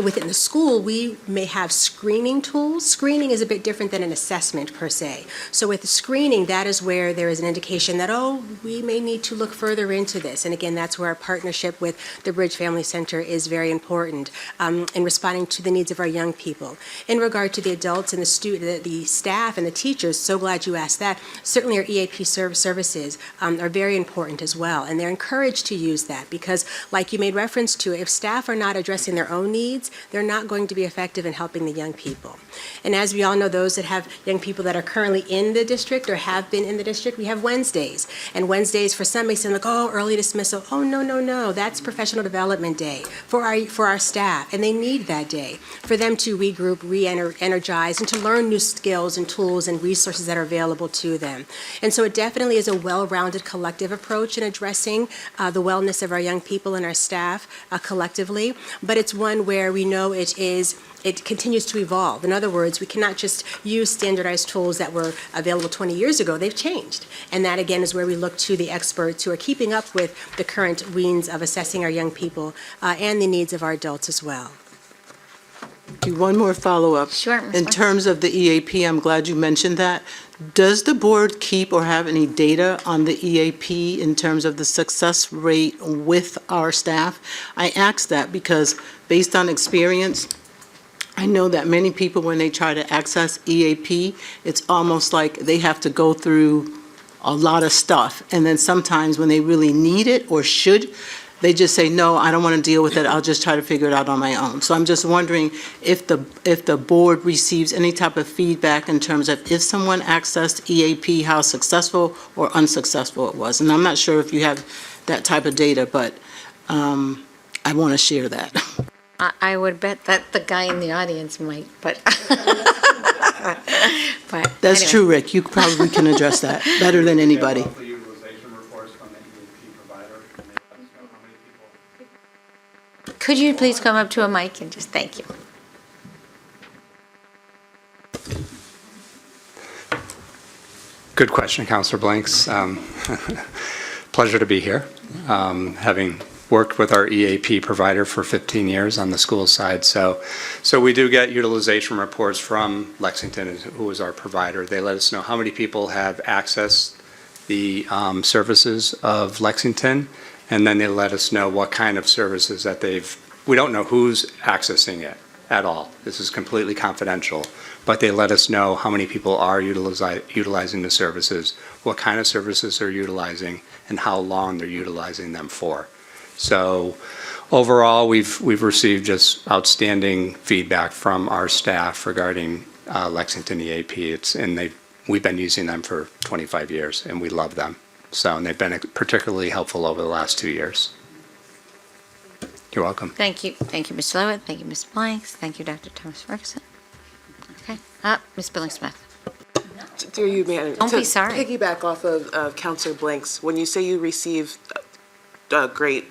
Within the school, we may have screening tools. Screening is a bit different than an assessment per se. So with the screening, that is where there is an indication that, oh, we may need to look further into this. And again, that's where our partnership with the Bridge Family Center is very important. In responding to the needs of our young people. In regard to the adults and the staff and the teachers, so glad you asked that. Certainly our Eap Service Services are very important as well, and they're encouraged to use that because, like you made reference to, if staff are not addressing their own needs, they're not going to be effective in helping the young people. And as we all know, those that have young people that are currently in the district or have been in the district, we have Wednesdays. And Wednesdays for some may seem like, oh, early dismissal. Oh, no, that's professional development day for our staff. And they need that day for them to regroup, re-energize, and to learn new skills and tools and resources that are available to them. And so it definitely is a well-rounded collective approach in addressing the wellness of our young people and our staff collectively, but it's one where we know it continues to evolve. In other words, we cannot just use standardized tools that were available 20 years ago. They've changed. And that, again, is where we look to the experts who are keeping up with the current means of assessing our young people and the needs of our adults as well. Do one more follow-up. Sure, Ms. In Black. terms of the EAP, I'm glad you mentioned that. Does the board keep or have any data on the EAP in terms of the success rate with our staff? I ask that because, based on experience, I know that many people, when they try to access EAP, it's almost like they have to go through a lot of stuff. And then sometimes when they really need it or should, they just say, no, I don't want to deal with it. I'll just try to figure it out on my own. So I'm just wondering if the board receives any type of feedback in terms of if someone accessed EAP, how successful or unsuccessful it was. And I'm not sure if you have that type of data, but I want to share that. I would bet that the guy in the audience might, but. But That's anyway. true, Rick. You probably can address that better than anybody. Get monthly utilization reports from the EAP provider, and they let us know how many people. Could you please come up to a mic and just thank you? Good question, Counselor Blanks. Pleasure to be here, having worked with our EAP provider for 15 years on the school side. So we do get utilization reports from Lexington, who is our provider. They let us know how many people have accessed the services of Lexington, and then they let us know what kind of services that we don't know who's accessing it at all. This is completely confidential, but they let us know how many people are utilizing the services, what kind of services they're utilizing, and how long they're utilizing them for. So overall, we've received just outstanding feedback from our staff regarding Lexington EAP. We've been using them for 25 years, and we love them. So, and they've been particularly helpful over the last 2 years. You're welcome. Thank you, Mr. Lewitt. Thank you, Ms. Blanks. Thank you, Dr. Thomas Ferguson. Okay, Ms. Billingsmith. Through you, Madam. Don't be sorry. To piggyback off of Counselor Blanks, when you say you receive great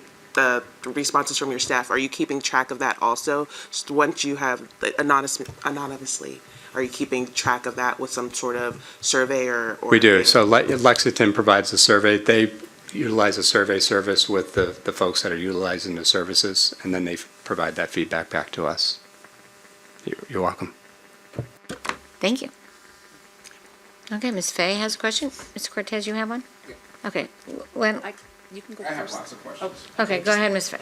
responses from your staff, are you keeping track of that also? Just once you have anonymously, are you keeping track of that with some sort of survey or? We do. So Lexington provides a survey. They utilize a survey service with the folks that are utilizing the services, and then they provide that feedback back to us. You're welcome. Thank you. Okay, Ms. Fay has a question. Mr. Cortez, you have one? Okay, You can go I have first. lots of questions. okay, go ahead, Ms. Fay.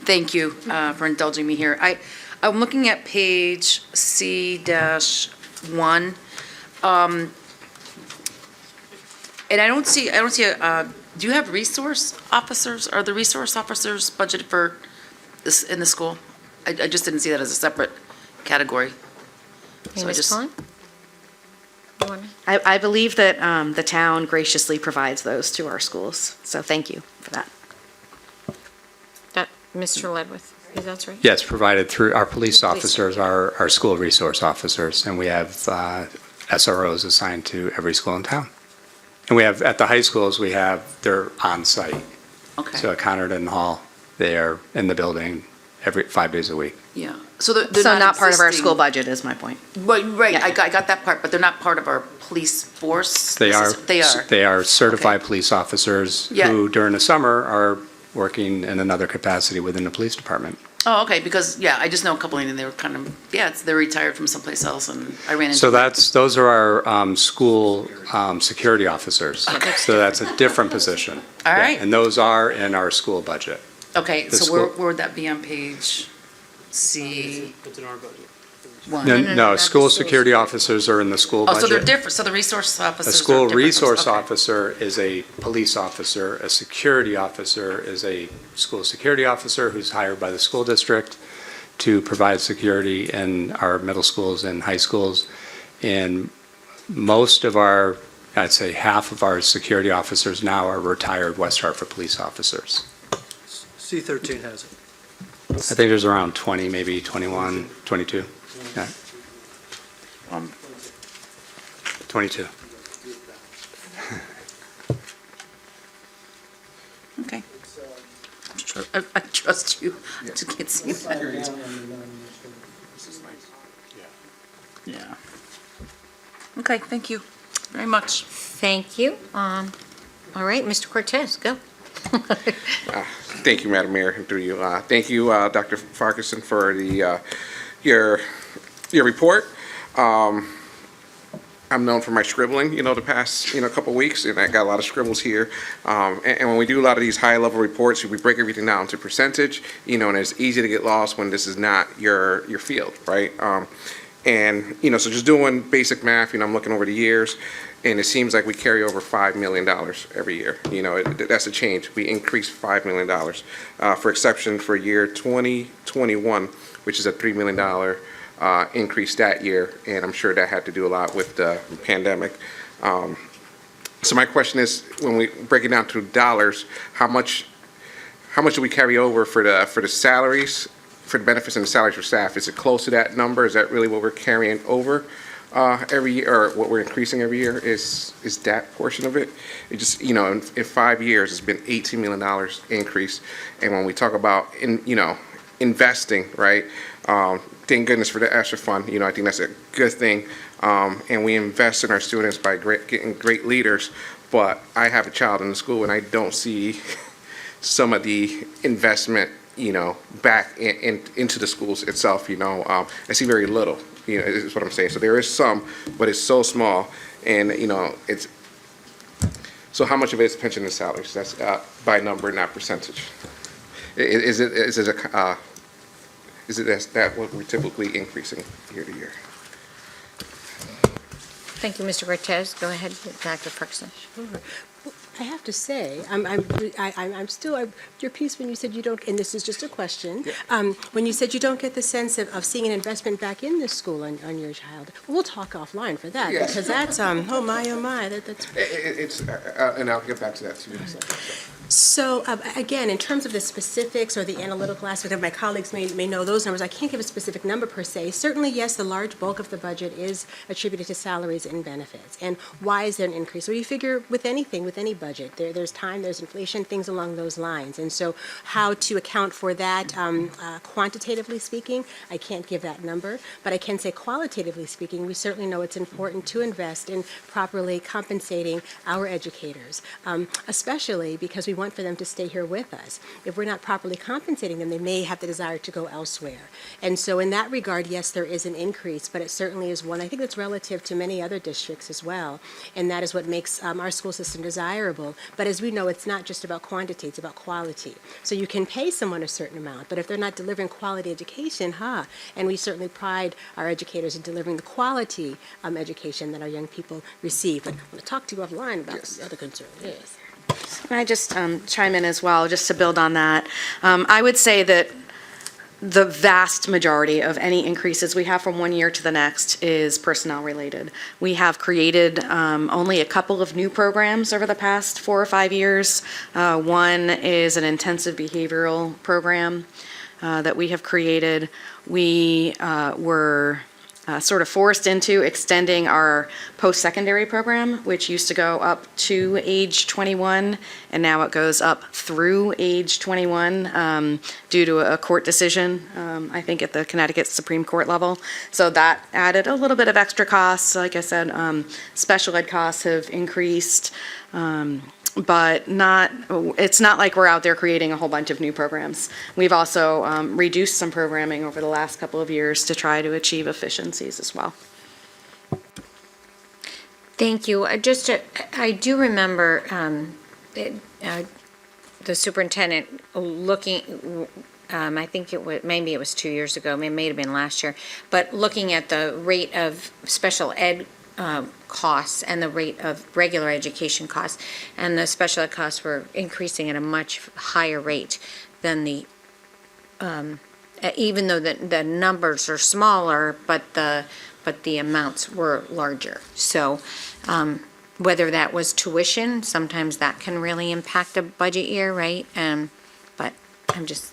Thank you for indulging me here. I'm looking at page C-1, and I don't see do you have resource officers? Are the resource officers budgeted for this in the school? I just didn't see that as a separate category. Okay, So I Ms. just- Pullen? You wanna- I believe that the town graciously provides those to our schools, so thank you for that. That, Mr. Ledwith, is that right? Yes, provided through our police officers, our school resource officers, and we have SROs assigned to every school in town. And we have, at the high schools, they're on-site. Okay. So at Connerton Hall, they are in the building 5 days a week. Yeah. So they're So not part of our existing- school budget is my point. Right, Yeah. I got that part, but they're not part of our police force? They are. They are. They are certified police officers Yeah. who, during the summer, are working in another capacity within the police department. Oh, okay, because, yeah, I just know a couple, and they were kind of, they're retired from someplace else, and I ran into. So those are our school security officers. Okay. So that's a different position. All Yeah, right. And those are in our school budget. Okay, the so where school- would that be on page C1? It's in our budget. No, school security officers are in the school Oh, budget. so they're different, so the resource officers A are school different from- resource okay. officer is a police officer. A security officer is a school security officer who's hired by the school district to provide security in our middle schools and high schools. And most of our, I'd say half of our security officers now are retired West Hartford police officers. C13 has it. I think there's around 20, maybe 21, 22. Yeah. 22. Okay. I trust you. I just can't see that. Yeah. Okay, thank you very much. Thank you. All right, Mr. Cortez, go. Thank you, Madam Mayor, and through you. Thank you, Dr. Farquharson, for your report. I'm known for my scribbling, the past, couple weeks, and I got a lot of scribbles here. And when we do a lot of these high-level reports, we break everything down to percentage, and it's easy to get lost when this is not your field, right? And, so just doing basic math, I'm looking over the years, and it seems like we carry over $5 million every year. That's a change. We increased $5 million. For exception, for year 2021, which is a $3 million increase that year, and I'm sure that had to do a lot with the pandemic. So my question is, when we break it down to dollars, how much do we carry over for the salaries, for the benefits and the salaries for staff? Is it close to that number? Is that really what we're carrying over every year, or what we're increasing every year? Is that portion of it? It just, in 5 years, it's been $18 million increase. And when we talk about investing, right? Thank goodness for the ESSER fund. I think that's a good thing. And we invest in our students by getting great leaders. But I have a child in the school, and I don't see some of the investment, back into the schools itself. I see very little. Is what I'm saying. So there is some, but it's so small, and it's. So how much of it is pension and salaries? That's by number, not percentage. Is that what we're typically increasing year to year? Thank you, Mr. Cortez. Go ahead, Dr. Ferguson. Sure. Well, I have to say, I'm still, your piece when you said you don't, and this is just a question, when you said you don't get the sense of seeing an investment back in this school on your child, we'll talk offline for that, Yes. because that's, oh my, that's. It's and I'll get back to that too in a second. So, again, in terms of the specifics or the analytical aspect of my colleagues may know those numbers, I can't give a specific number per se. Certainly, yes, the large bulk of the budget is attributed to salaries and benefits. And why is there an increase? Well, you figure with anything, with any budget, there's time, there's inflation, things along those lines. And so how to account for that quantitatively speaking, I can't give that number, but I can say qualitatively speaking, we certainly know it's important to invest in properly compensating our educators, especially because we want for them to stay here with us. If we're not properly compensating them, they may have the desire to go elsewhere. And so in that regard, yes, there is an increase, but it certainly is one, I think that's relative to many other districts as well. And that is what makes our school system desirable. But as we know, it's not just about quantity, it's about quality. So you can pay someone a certain amount, but if they're not delivering quality education, and we certainly pride our educators in delivering the quality education that our young people receive. But I'm going to talk to you offline about the other concern. Yes. Can I just chime in as well, just to build on that? I would say that the vast majority of any increases we have from one year to the next is personnel related. We have created only a couple of new programs over the past 4 or 5 years. One is an intensive behavioral program that we have created. We were sort of forced into extending our post-secondary program, which used to go up to age 21, and now it goes up through age 21 due to a court decision, I think at the Connecticut Supreme Court level. So that added a little bit of extra costs. Like I said, special ed costs have increased, but it's not like we're out there creating a whole bunch of new programs. We've also reduced some programming over the last couple of years to try to achieve efficiencies as well. Thank you. I do remember the superintendent looking, I think maybe it was 2 years ago, it may have been last year, but looking at the rate of special ed costs and the rate of regular education costs, and the special ed costs were increasing at a much higher rate than the, even though the numbers are smaller, but the amounts were larger. So whether that was tuition, sometimes that can really impact a budget year, right? But I'm just,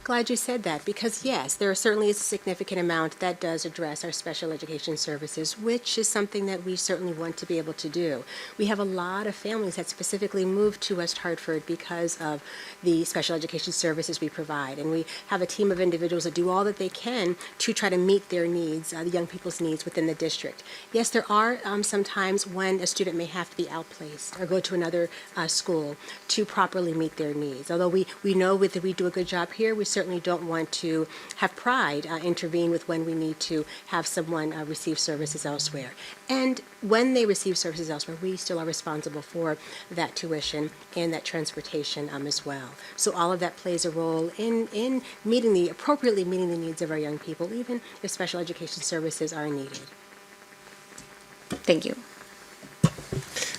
Glad you said that, because yes, there certainly is a significant amount that does address our special education services, which is something that we certainly want to be able to do. We have a lot of families that specifically moved to West Hartford because of the special education services we provide, and we have a team of individuals that do all that they can to try to meet their needs, the young people's needs within the district. Yes, there are some times when a student may have to be outplaced or go to another school to properly meet their needs. Although we know that we do a good job here, we certainly don't want to have pride intervene with when we need to have someone receive services elsewhere. And when they receive services elsewhere, we still are responsible for that tuition and that transportation as well. So all of that plays a role in appropriately meeting the needs of our young people, even if special education services are needed. thank you. I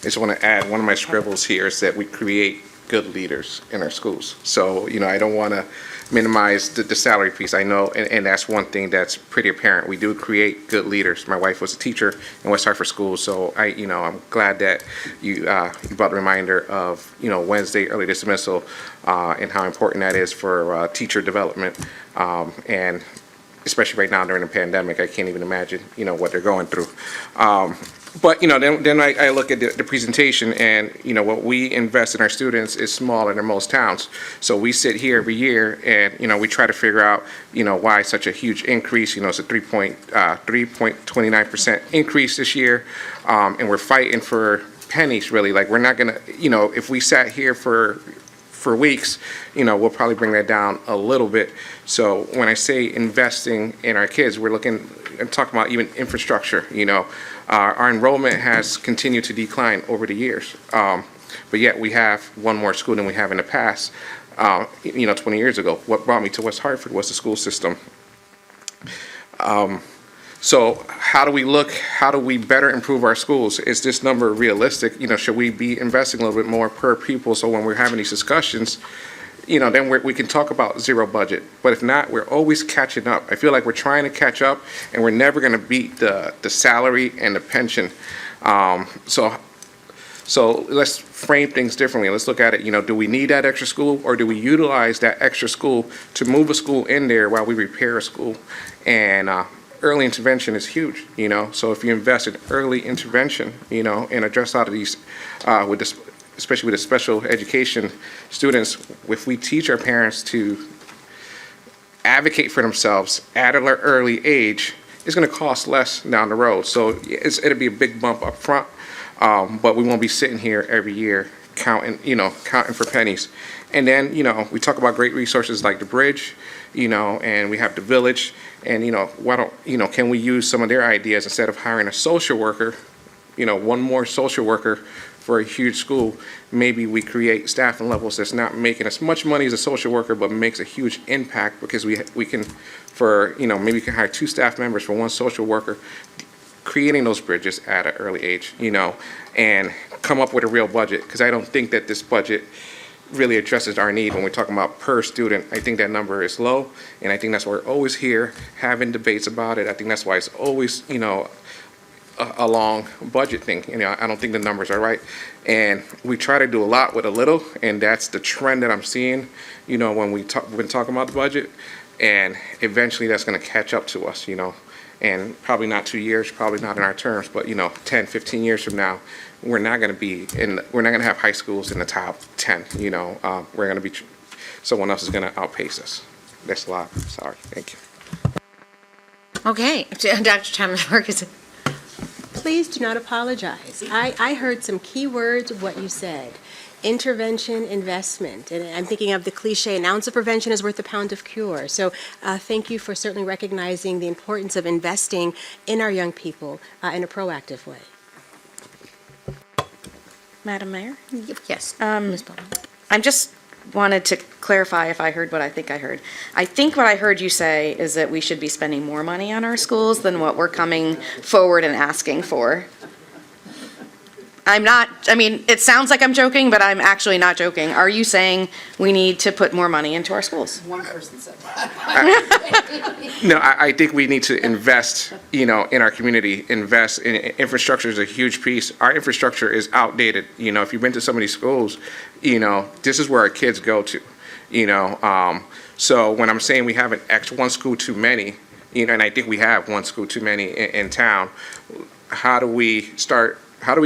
just want to add, one of my scribbles here is that we create good leaders in our schools. So, I don't want to minimize the salary piece. I know, and that's one thing that's pretty apparent. We do create good leaders. My wife was a teacher in West Hartford Schools, so I'm glad that you brought a reminder of, Wednesday early dismissal and how important that is for teacher development. And especially right now during the pandemic, I can't even imagine, what they're going through. But, then I look at the presentation, and, what we invest in our students is smaller than most towns. So we sit here every year and, we try to figure out, why such a huge increase. It's a 3.29% increase this year. And we're fighting for pennies, really. Like, we're not going to, if we sat here for weeks, we'll probably bring that down a little bit. So when I say investing in our kids, we're looking and talking about even infrastructure, Our enrollment has continued to decline over the years, but yet we have one more school than we have in the past. 20 years ago, what brought me to West Hartford was the school system. So how do we better improve our schools? Is this number realistic? Should we be investing a little bit more per pupil, so when we're having these discussions, then we can talk about zero budget. But if not, we're always catching up. I feel like we're trying to catch up, and we're never going to beat the salary and the pension. So let's frame things differently. Let's look at it, do we need that extra school, or do we utilize that extra school to move a school in there while we repair a school? And early intervention is huge, So if you invest in early intervention, and address a lot of these especially with the special education students, if we teach our parents to advocate for themselves at an early age, it's going to cost less down the road. So it'll be a big bump up front, but we won't be sitting here every year counting for pennies. And then, we talk about great resources like the bridge, and we have the village, and, why don't, can we use some of their ideas instead of hiring a social worker, one more social worker for a huge school? Maybe we create staffing levels that's not making as much money as a social worker, but makes a huge impact, because we can, maybe we can hire 2 staff members for 1 social worker, creating those bridges at an early age, and come up with a real budget, because I don't think that this budget really addresses our need when we're talking about per student. I think that number is low, and I think that's why we're always here having debates about it. I think that's why it's always, a long budget thing. You know, I don't think the numbers are right. And we try to do a lot with a little, and that's the trend that I'm seeing, you know, when we've been talking about the budget. And eventually that's going to catch up to us, you know, and probably not 2 years, probably not in our terms, but, you know, 10, 15 years from now, we're not going to have high schools in the top 10, you know. We're going to be, someone else is going to outpace us. That's a lot. Sorry. Thank you. Okay, Dr. Thomas Ferguson. Please do not apologize. I heard some key words of what you said. Intervention, investment, and I'm thinking of the cliche, an ounce of prevention is worth a pound of cure. So thank you for certainly recognizing the importance of investing in our young people in a proactive way. Madam Mayor? Yes, Ms. Bowman. I just wanted to clarify if I heard what I think I heard. I think what I heard you say is that we should be spending more money on our schools than what we're coming forward and asking for. I'm not, I mean, it sounds like I'm joking, but I'm actually not joking. Are you saying we need to put more money into our schools? One person said No, I think we need to invest, you know, in our community, invest in infrastructure is a huge piece. Our infrastructure is outdated. You know, if you've been to some of these schools, you know, this is where our kids go to, you know. So when I'm saying we have one school too many, you know, and I think we have one school too many in town, how do we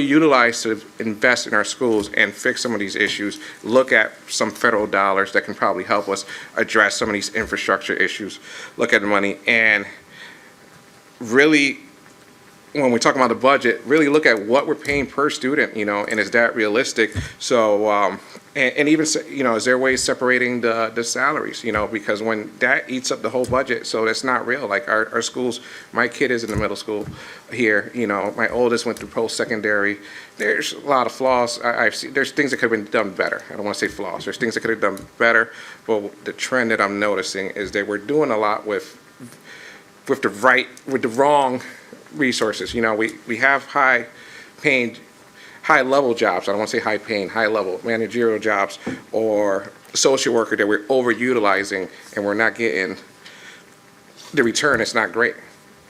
utilize to invest in our schools and fix some of these issues, look at some federal dollars that can probably help us address some of these infrastructure issues, look at the money, and really, when we're talking about the budget, really look at what we're paying per student, you know, and is that realistic? So, and even, you know, is there ways separating the salaries, you know, because when that eats up the whole budget, so that's not real. Like our schools, my kid is in the middle school here, you know, my oldest went through post-secondary. There's a lot of flaws. I've seen, there's things that could have been done better. I don't want to say flaws. There's things that could have done better, but the trend that I'm noticing is that we're doing a lot with the wrong resources. You know, we have high-level jobs. I don't want to say high-paying, high-level managerial jobs or social worker that we're overutilizing and we're not getting the return. It's not great.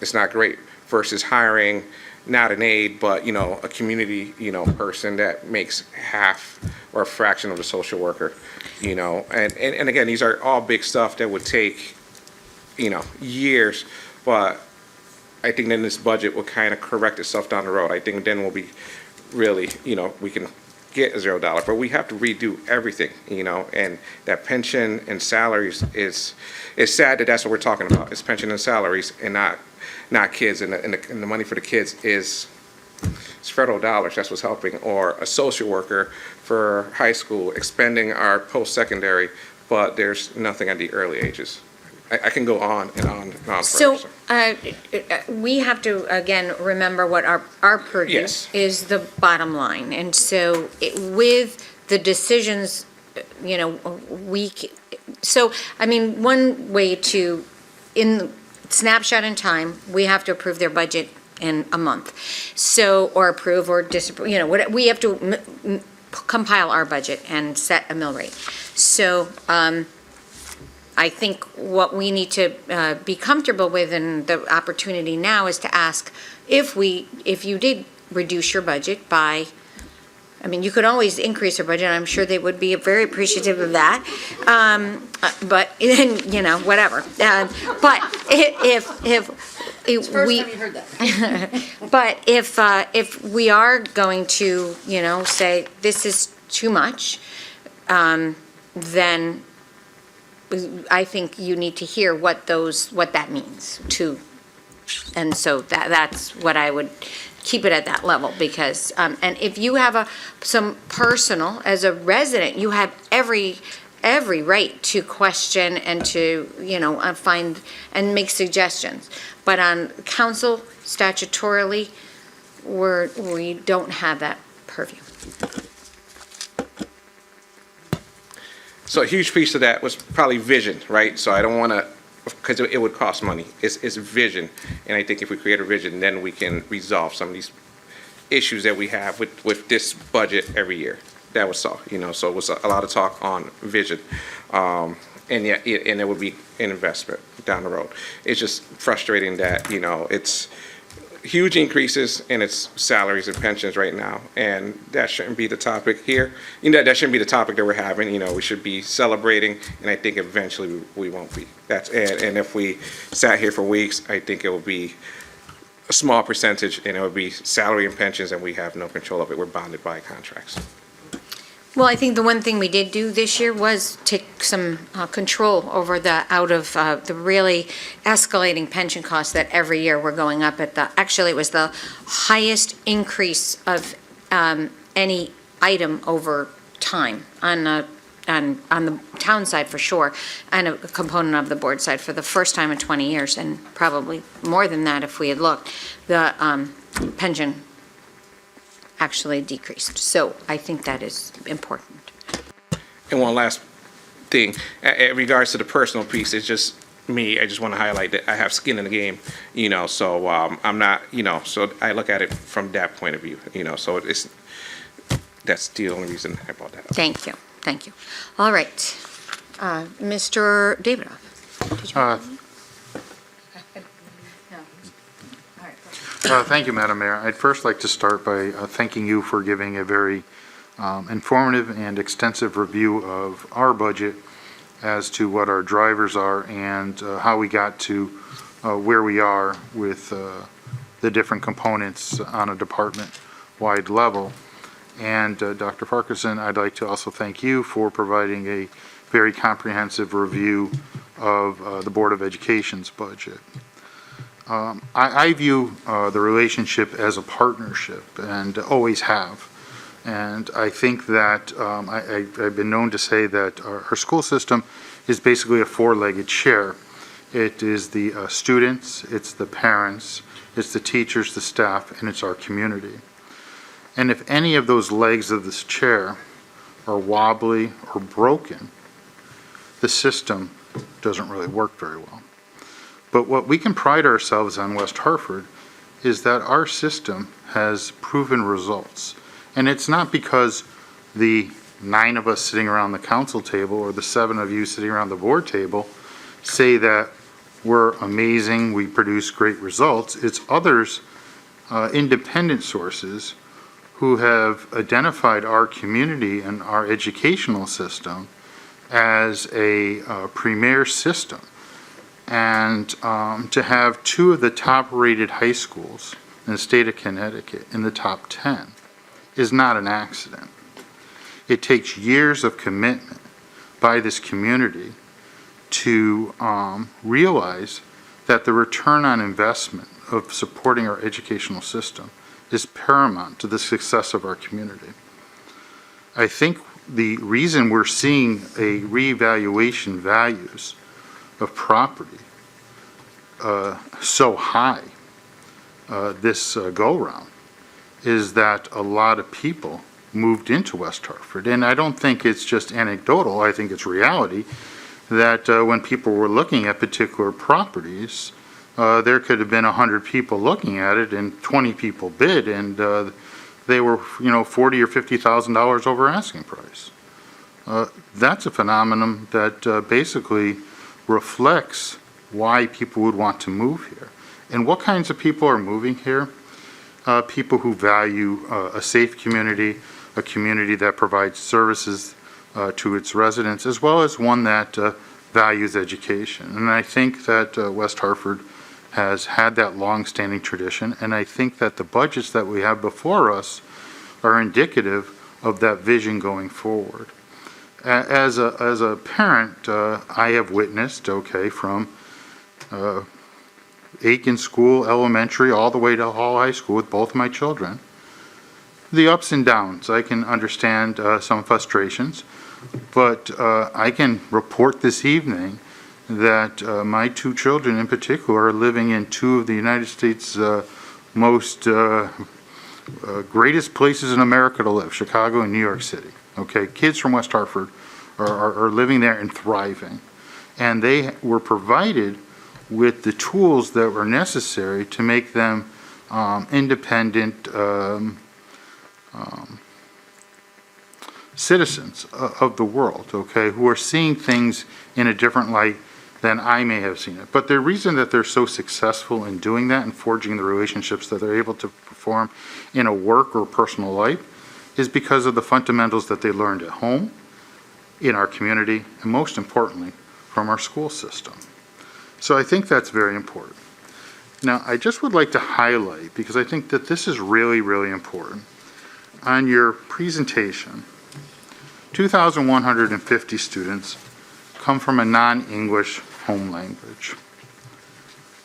It's not great versus hiring not an aide, but, you know, a community, you know, person that makes half or a fraction of the social worker, you know. And again, these are all big stuff that would take, you know, years, but I think then this budget will kind of correct itself down the road. I think then we'll be really, you know, we can get a $0, but we have to redo everything, you know, and that pension and salaries it's sad that that's what we're talking about. It's pension and salaries and not kids, and the money for the kids is federal dollars. That's what's helping, or a social worker for high school expending our post-secondary, but there's nothing at the early ages. I can go on and on and on. So, we have to, again, remember what our purview Yes. is the bottom line. And so, with the decisions, you know, I mean, one way to, in snapshot in time, we have to approve their budget in a month. So, or approve or disapprove, you know, we have to compile our budget and set a mill rate. So, I think what we need to be comfortable with, and the opportunity now is to ask, if you did reduce your budget by, I mean, you could always increase your budget, I'm sure they would be very appreciative of that, but, you know, whatever. But if we, but if we are going to, you know, say this is too much, then I think you need to hear what that means too. And so that's what I would keep it at that level, because, and if you have some personal, as a resident, you have every right to question and to, you know, find and make suggestions. But on council, statutorily, we don't have that purview. So a huge piece of that was probably vision, right? So I don't want to, because it would cost money. It's vision, and I think if we create a vision, then we can resolve some of these issues that we have with this budget every year. That was all, you know. So it was a lot of talk on vision, and yeah, and it would be an investment down the road. It's just frustrating that, you know, it's huge increases in its salaries and pensions right now, and that shouldn't be the topic here. That shouldn't be the topic that we're having. We should be celebrating, and I think eventually we won't be. And if we sat here for weeks, I think it will be a small percentage, and it would be salary and pensions, and we have no control of it. We're bonded by contracts. Well, I think the one thing we did do this year was take some control over the really escalating pension costs that every year were going up actually it was the highest increase of any item over time on the town side for sure, and a component of the board side for the first time in 20 years, and probably more than that if we had looked. The pension actually decreased. So I think that is important. And one last thing, in regards to the personal piece, it's just me. I just want to highlight that I have skin in the game, so I'm not, so I look at it from that point of view, so that's the only reason I brought that up. Thank you. Thank you. All right. Mr. Davidoff. Did you have anything? No. All right. Thank you, Madam Mayor. I'd first like to start by thanking you for giving a very informative and extensive review of our budget as to what our drivers are and how we got to where we are with the different components on a department-wide level. And Dr. Farquharson, I'd like to also thank you for providing a very comprehensive review of the Board of Education's budget. I view the relationship as a partnership and always have. And I think that I've been known to say that our school system is basically a four-legged chair. It is the students, it's the parents, it's the teachers, the staff, and it's our community. And if any of those legs of this chair are wobbly or broken, the system doesn't really work very well. But what we can pride ourselves on, West Hartford, is that our system has proven results. And it's not because the 9 of us sitting around the council table or the 7 of you sitting around the board table say that we're amazing, we produce great results. It's others, independent sources, who have identified our community and our educational system as a premier system. And to have 2 of the top-rated high schools in the state of Connecticut in the top 10 is not an accident. It takes years of commitment by this community to realize that the return on investment of supporting our educational system is paramount to the success of our community. I think the reason we're seeing a reevaluation values of property so high this go-round is that a lot of people moved into West Hartford. And I don't think it's just anecdotal, I think it's reality, that when people were looking at particular properties, there could have been 100 people looking at it and 20 people bid, and they were, $40,000 or $50,000 over asking price. That's a phenomenon that basically reflects why people would want to move here. And what kinds of people are moving here? People who value a safe community, a community that provides services to its residents, as well as one that values education. And I think that West Hartford has had that long-standing tradition, and I think that the budgets that we have before us are indicative of that vision going forward. As a parent, I have witnessed, from Aiken School, elementary, all the way to Hall High School with both my children, the ups and downs. I can understand some frustrations, but I can report this evening that my 2 children in particular are living in 2 of the United States' most greatest places in America to live, Chicago and New York City. Kids from West Hartford are living there and thriving. And they were provided with the tools that were necessary to make them independent citizens of the world, who are seeing things in a different light than I may have seen it. But the reason that they're so successful in doing that and forging the relationships that they're able to perform in a work or personal life is because of the fundamentals that they learned at home, in our community, and most importantly, from our school system. So I think that's very important. Now, I just would like to highlight, because I think that this is really, really important, on your presentation, 2,150 students come from a non-English home language.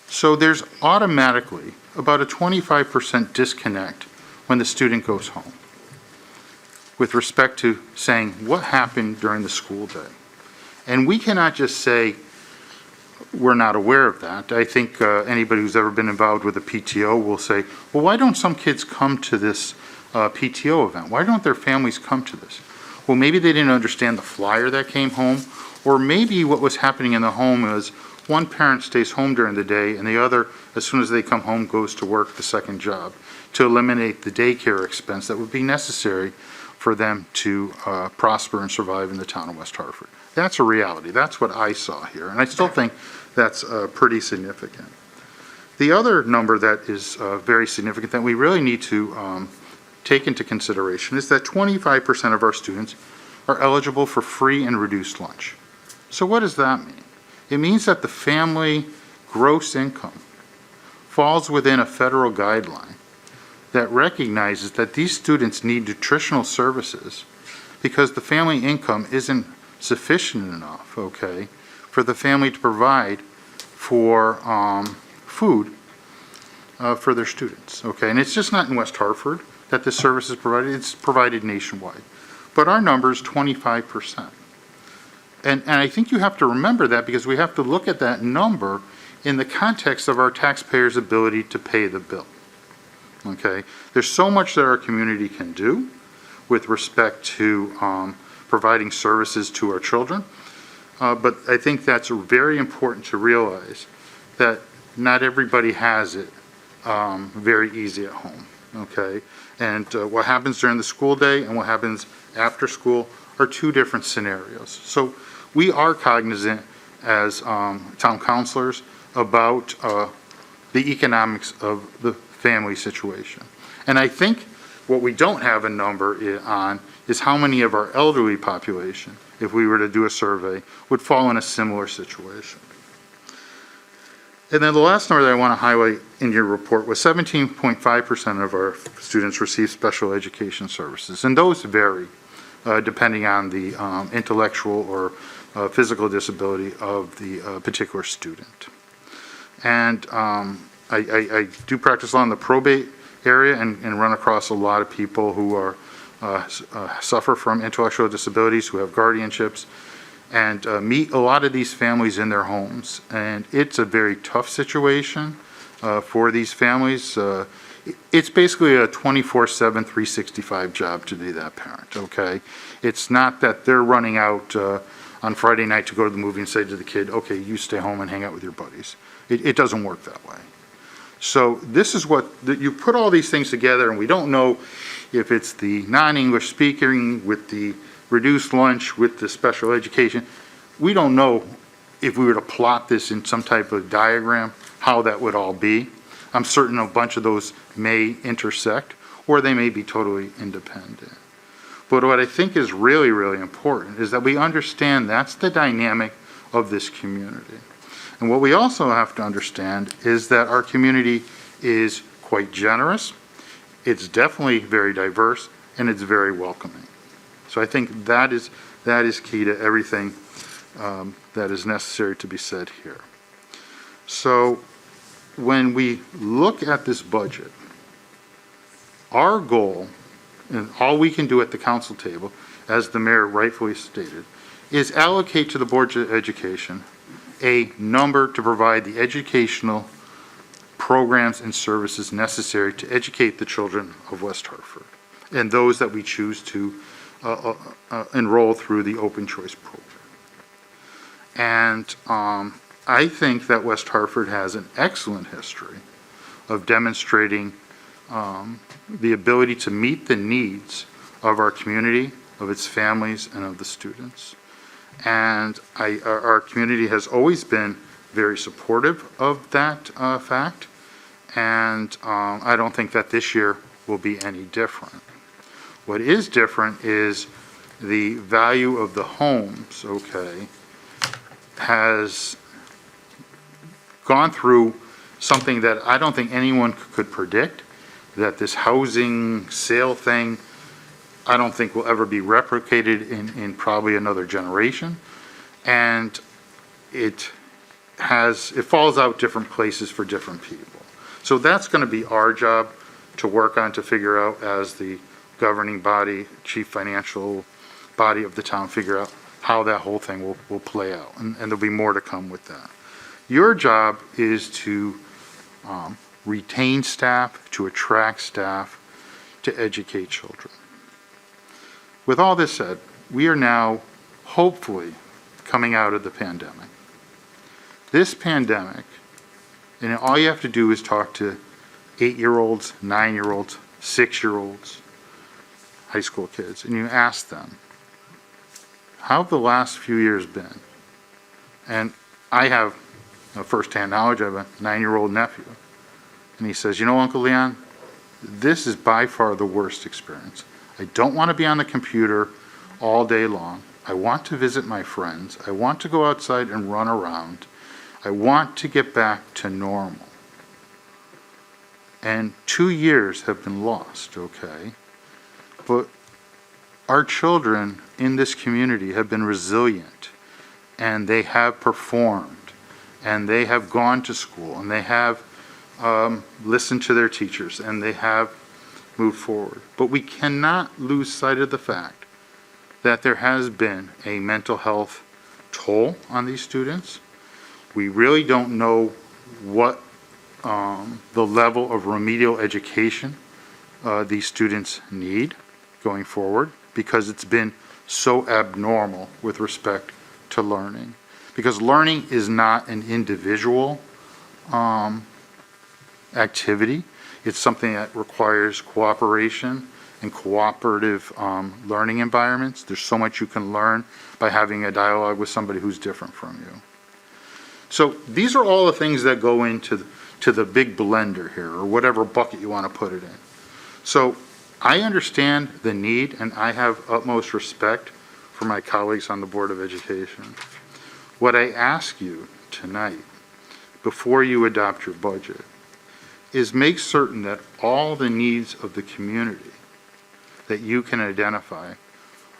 So there's automatically about a 25% disconnect when the student goes home with respect to saying what happened during the school day. And we cannot just say we're not aware of that. I think anybody who's ever been involved with a PTO will say, well, why don't some kids come to this PTO event? Why don't their families come to this? Well, maybe they didn't understand the flyer that came home, or maybe what was happening in the home is one parent stays home during the day and the other, as soon as they come home, goes to work the second job to eliminate the daycare expense that would be necessary for them to prosper and survive in the town of West Hartford. That's a reality. That's what I saw here, and I still think that's pretty significant. The other number that is very significant that we really need to take into consideration is that 25% of our students are eligible for free and reduced lunch. So what does that mean? It means that the family gross income falls within a federal guideline that recognizes that these students need nutritional services because the family income isn't sufficient enough, okay, for the family to provide for food for their students, okay? And it's just not in West Hartford that this service is provided, it's provided nationwide. But our number is 25%. And I think you have to remember that because we have to look at that number in the context of our taxpayers' ability to pay the bill, okay? There's so much that our community can do with respect to providing services to our children, but I think that's very important to realize that not everybody has it very easy at home, okay? And what happens during the school day and what happens after school are two different scenarios. So we are cognizant as town councilors about the economics of the family situation. And I think what we don't have a number on is how many of our elderly population, if we were to do a survey, would fall in a similar situation. And then the last number that I want to highlight in your report was 17.5% of our students receive special education services. And those vary depending on the intellectual or physical disability of the particular student. And I do practice law in the probate area and run across a lot of people who are suffer from intellectual disabilities, who have guardianships, and meet a lot of these families in their homes. And it's a very tough situation for these families. It's basically a 24/7, 365 job to be that parent, okay? It's not that they're running out on Friday night to go to the movie and say to the kid, okay, you stay home and hang out with your buddies. It doesn't work that way. So this is what, you put all these things together and we don't know if it's the non-English speaking with the reduced lunch with the special education. We don't know if we were to plot this in some type of diagram, how that would all be. I'm certain a bunch of those may intersect or they may be totally independent. But what I think is really, really important is that we understand that's the dynamic of this community. And what we also have to understand is that our community is quite generous, it's definitely very diverse, and it's very welcoming. So I think that is key to everything that is necessary to be said here. So when we look at this budget, our goal, and all we can do at the council table, as the mayor rightfully stated, is allocate to the Board of Education a number to provide the educational programs and services necessary to educate the children of West Hartford and those that we choose to enroll through the open choice program. And I think that West Hartford has an excellent history of demonstrating the ability to meet the needs of our community, of its families, and of the students. And our community has always been very supportive of that fact. And I don't think that this year will be any different. What is different is the value of the homes, okay, has gone through something that I don't think anyone could predict, that this housing sale thing, I don't think will ever be replicated in probably another generation. And it falls out different places for different people. So that's going to be our job to work on, to figure out as the governing body, chief financial body of the town, figure out how that whole thing will play out. And there'll be more to come with that. Your job is to retain staff, to attract staff, to educate children. With all this said, we are now hopefully coming out of the pandemic. This pandemic, and all you have to do is talk to 8-year-olds, 9-year-olds, 6-year-olds, high school kids, and you ask them, how have the last few years been? And I have firsthand knowledge. I have a 9-year-old nephew. And he says, you know, Uncle Leon, this is by far the worst experience. I don't want to be on the computer all day long. I want to visit my friends. I want to go outside and run around. I want to get back to normal. And 2 years have been lost, okay? But our children in this community have been resilient, and they have performed, and they have gone to school, and they have listened to their teachers, and they have moved forward. But we cannot lose sight of the fact that there has been a mental health toll on these students. We really don't know what the level of remedial education these students need going forward, because it's been so abnormal with respect to learning. Because learning is not an individual activity. It's something that requires cooperation and cooperative learning environments. There's so much you can learn by having a dialogue with somebody who's different from you. So these are all the things that go into the big blender here, or whatever bucket you want to put it in. So I understand the need, and I have utmost respect for my colleagues on the Board of Education. What I ask you tonight, before you adopt your budget, is make certain that all the needs of the community that you can identify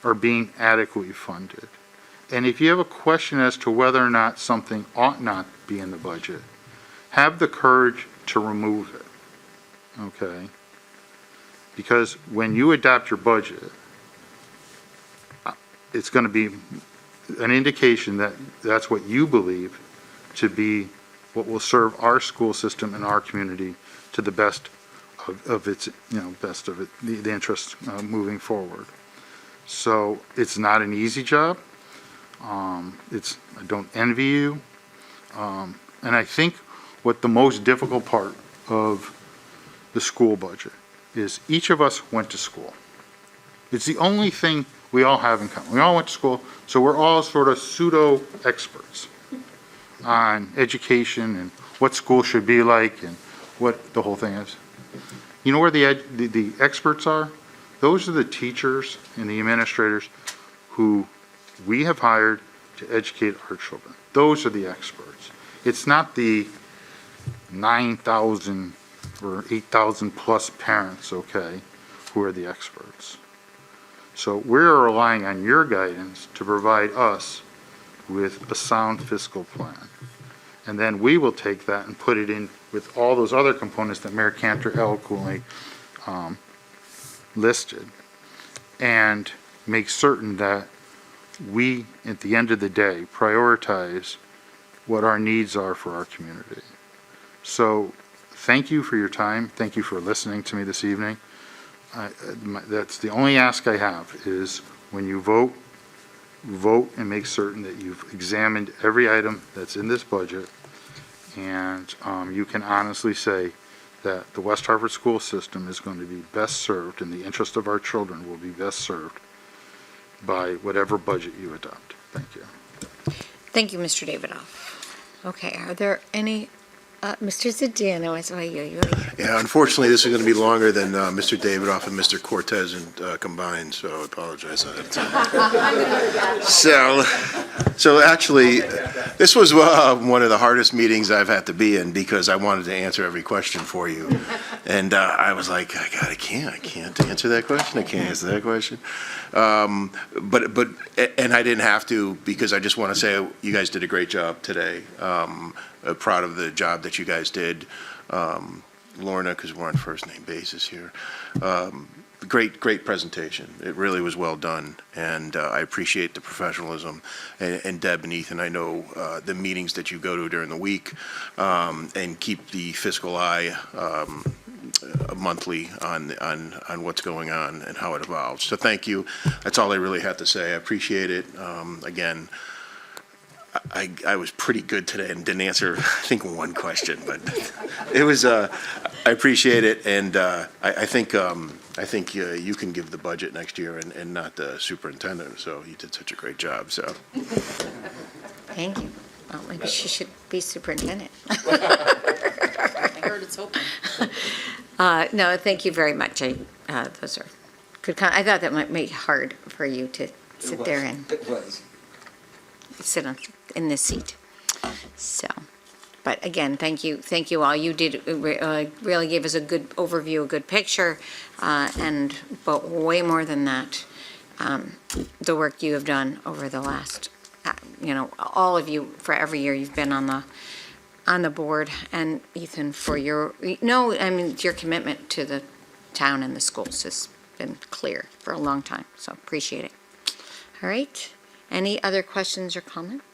are being adequately funded. And if you have a question as to whether or not something ought not be in the budget, have the courage to remove it, okay? Because when you adopt your budget, it's going to be an indication that that's what you believe to be what will serve our school system and our community to the best of its, best of it, the interest moving forward. So it's not an easy job. I don't envy you. And I think what the most difficult part of the school budget is each of us went to school. It's the only thing we all have in common. We all went to school, so we're all sort of pseudo experts on education and what school should be like and what the whole thing is. You know where the experts are? Those are the teachers and the administrators who we have hired to educate our children. Those are the experts. It's not the 9,000 or 8,000 plus parents, okay, who are the experts. So we're relying on your guidance to provide us with a sound fiscal plan. And then we will take that and put it in with all those other components that Mayor Cantor eloquently listed, and make certain that we, at the end of the day, prioritize what our needs are for our community. So thank you for your time. Thank you for listening to me this evening. That's the only ask I have, is when you vote and make certain that you've examined every item that's in this budget, and you can honestly say that the West Hartford school system is going to be best served, and the interest of our children will be best served by whatever budget you adopt. Thank you. Thank you, Mr. Davidoff. Okay, are there any, Mr. Zedano, Yeah, unfortunately, this is going to be longer than Mr. Davidoff and Mr. Cortez combined, so I apologize. So actually, this was one of the hardest meetings I've had to be in because I wanted to answer every question for you. And I was like, I can't answer that question. I can't answer that question. And I didn't have to because I just want to say you guys did a great job today. Proud of the job that you guys did. Lorna, because we're on first name basis here. Great presentation. It really was well done, and I appreciate the professionalism. And Deb and Ethan, I know the meetings that you go to during the week and keep the fiscal eye monthly on what's going on and how it evolves. So thank you. That's all I really had to say. I appreciate it. Again, I was pretty good today and didn't answer, I think, one question, but it was, I appreciate it, and I think you can give the budget next year and not the superintendent, so you did such a great job, so. Thank you. Well, maybe she should be superintendent. I heard it's open. No, thank you very much. Those are good. I thought that might make it hard for you to sit there and sit in this seat. So, but again, thank you all. You did really gave us a good overview, a good picture, but way more than that, the work you have done over the last, all of you for every year you've been on the board, and Ethan for your commitment to the town and the schools has been clear for a long time. So appreciate it. All right. Any other questions or comments?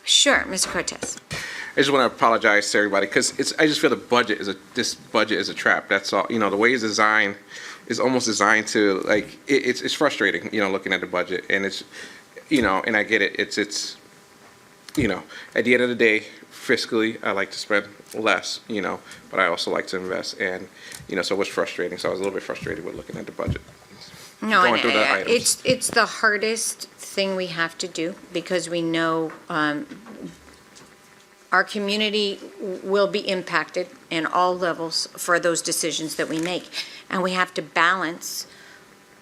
Sure, Mr. Cortez. I just want to apologize to everybody because I just feel this budget is a trap. That's all. The way it's designed is almost designed to it's frustrating. Looking at the budget, and it's and I get it. It's at the end of the day, fiscally, I like to spend less. But I also like to invest, and so it was frustrating. So I was a little bit frustrated with looking at the budget. No, Going through the items. it's the hardest thing we have to do because we know our community will be impacted in all levels for those decisions that we make. And we have to balance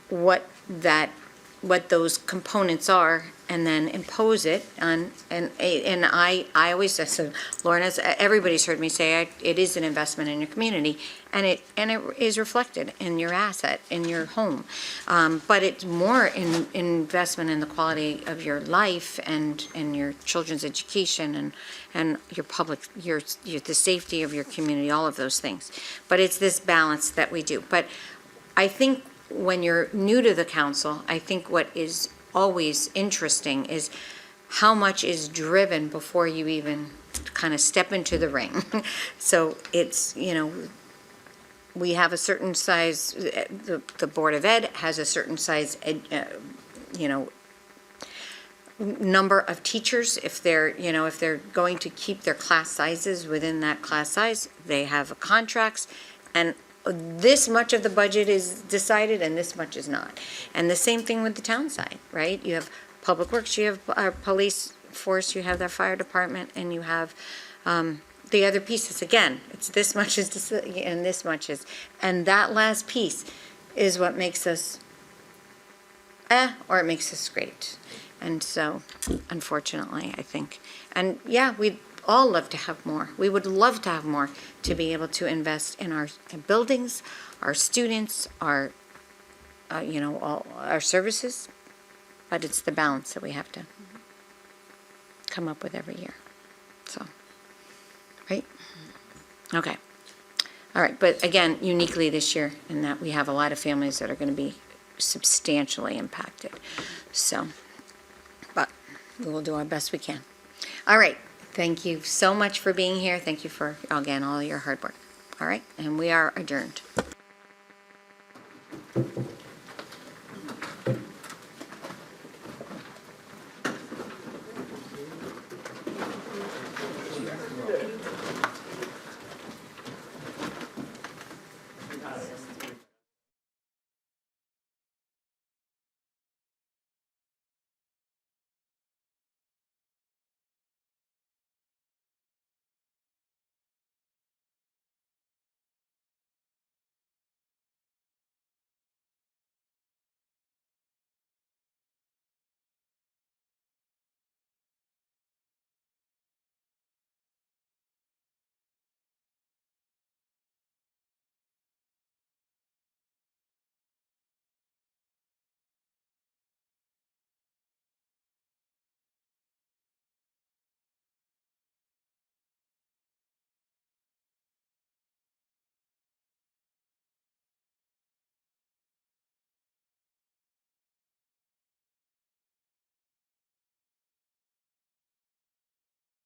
what those components are and then impose it on, and I always said, Lorna, everybody's heard me say it is an investment in your community, and it is reflected in your asset, in your home. But it's more investment in the quality of your life and your children's education and your public, the safety of your community, all of those things. But it's this balance that we do. But I think when you're new to the council, I think what is always interesting is how much is driven before you even kind of step into the ring. So it's, we have a certain size, the Board of Ed has a certain size, number of teachers. If they're going to keep their class sizes within that class size, they have contracts, and this much of the budget is decided and this much is not. And the same thing with the town side, right? You have Public Works, you have our police force, you have the fire department, and you have the other pieces. Again, it's this much is and this much is. And that last piece is what makes us or it makes us great. And so, unfortunately, I think. And yeah, we'd all love to have more. We would love to have more to be able to invest in our buildings, our students, our, all our services. But it's the balance that we have to come up with every year. So, right? Okay. All right. But again, uniquely this year in that we have a lot of families that are going to be substantially impacted. So, but we will do our best we can. All right. Thank you so much for being here. Thank you for, again, all your hard work. All right. And we are adjourned.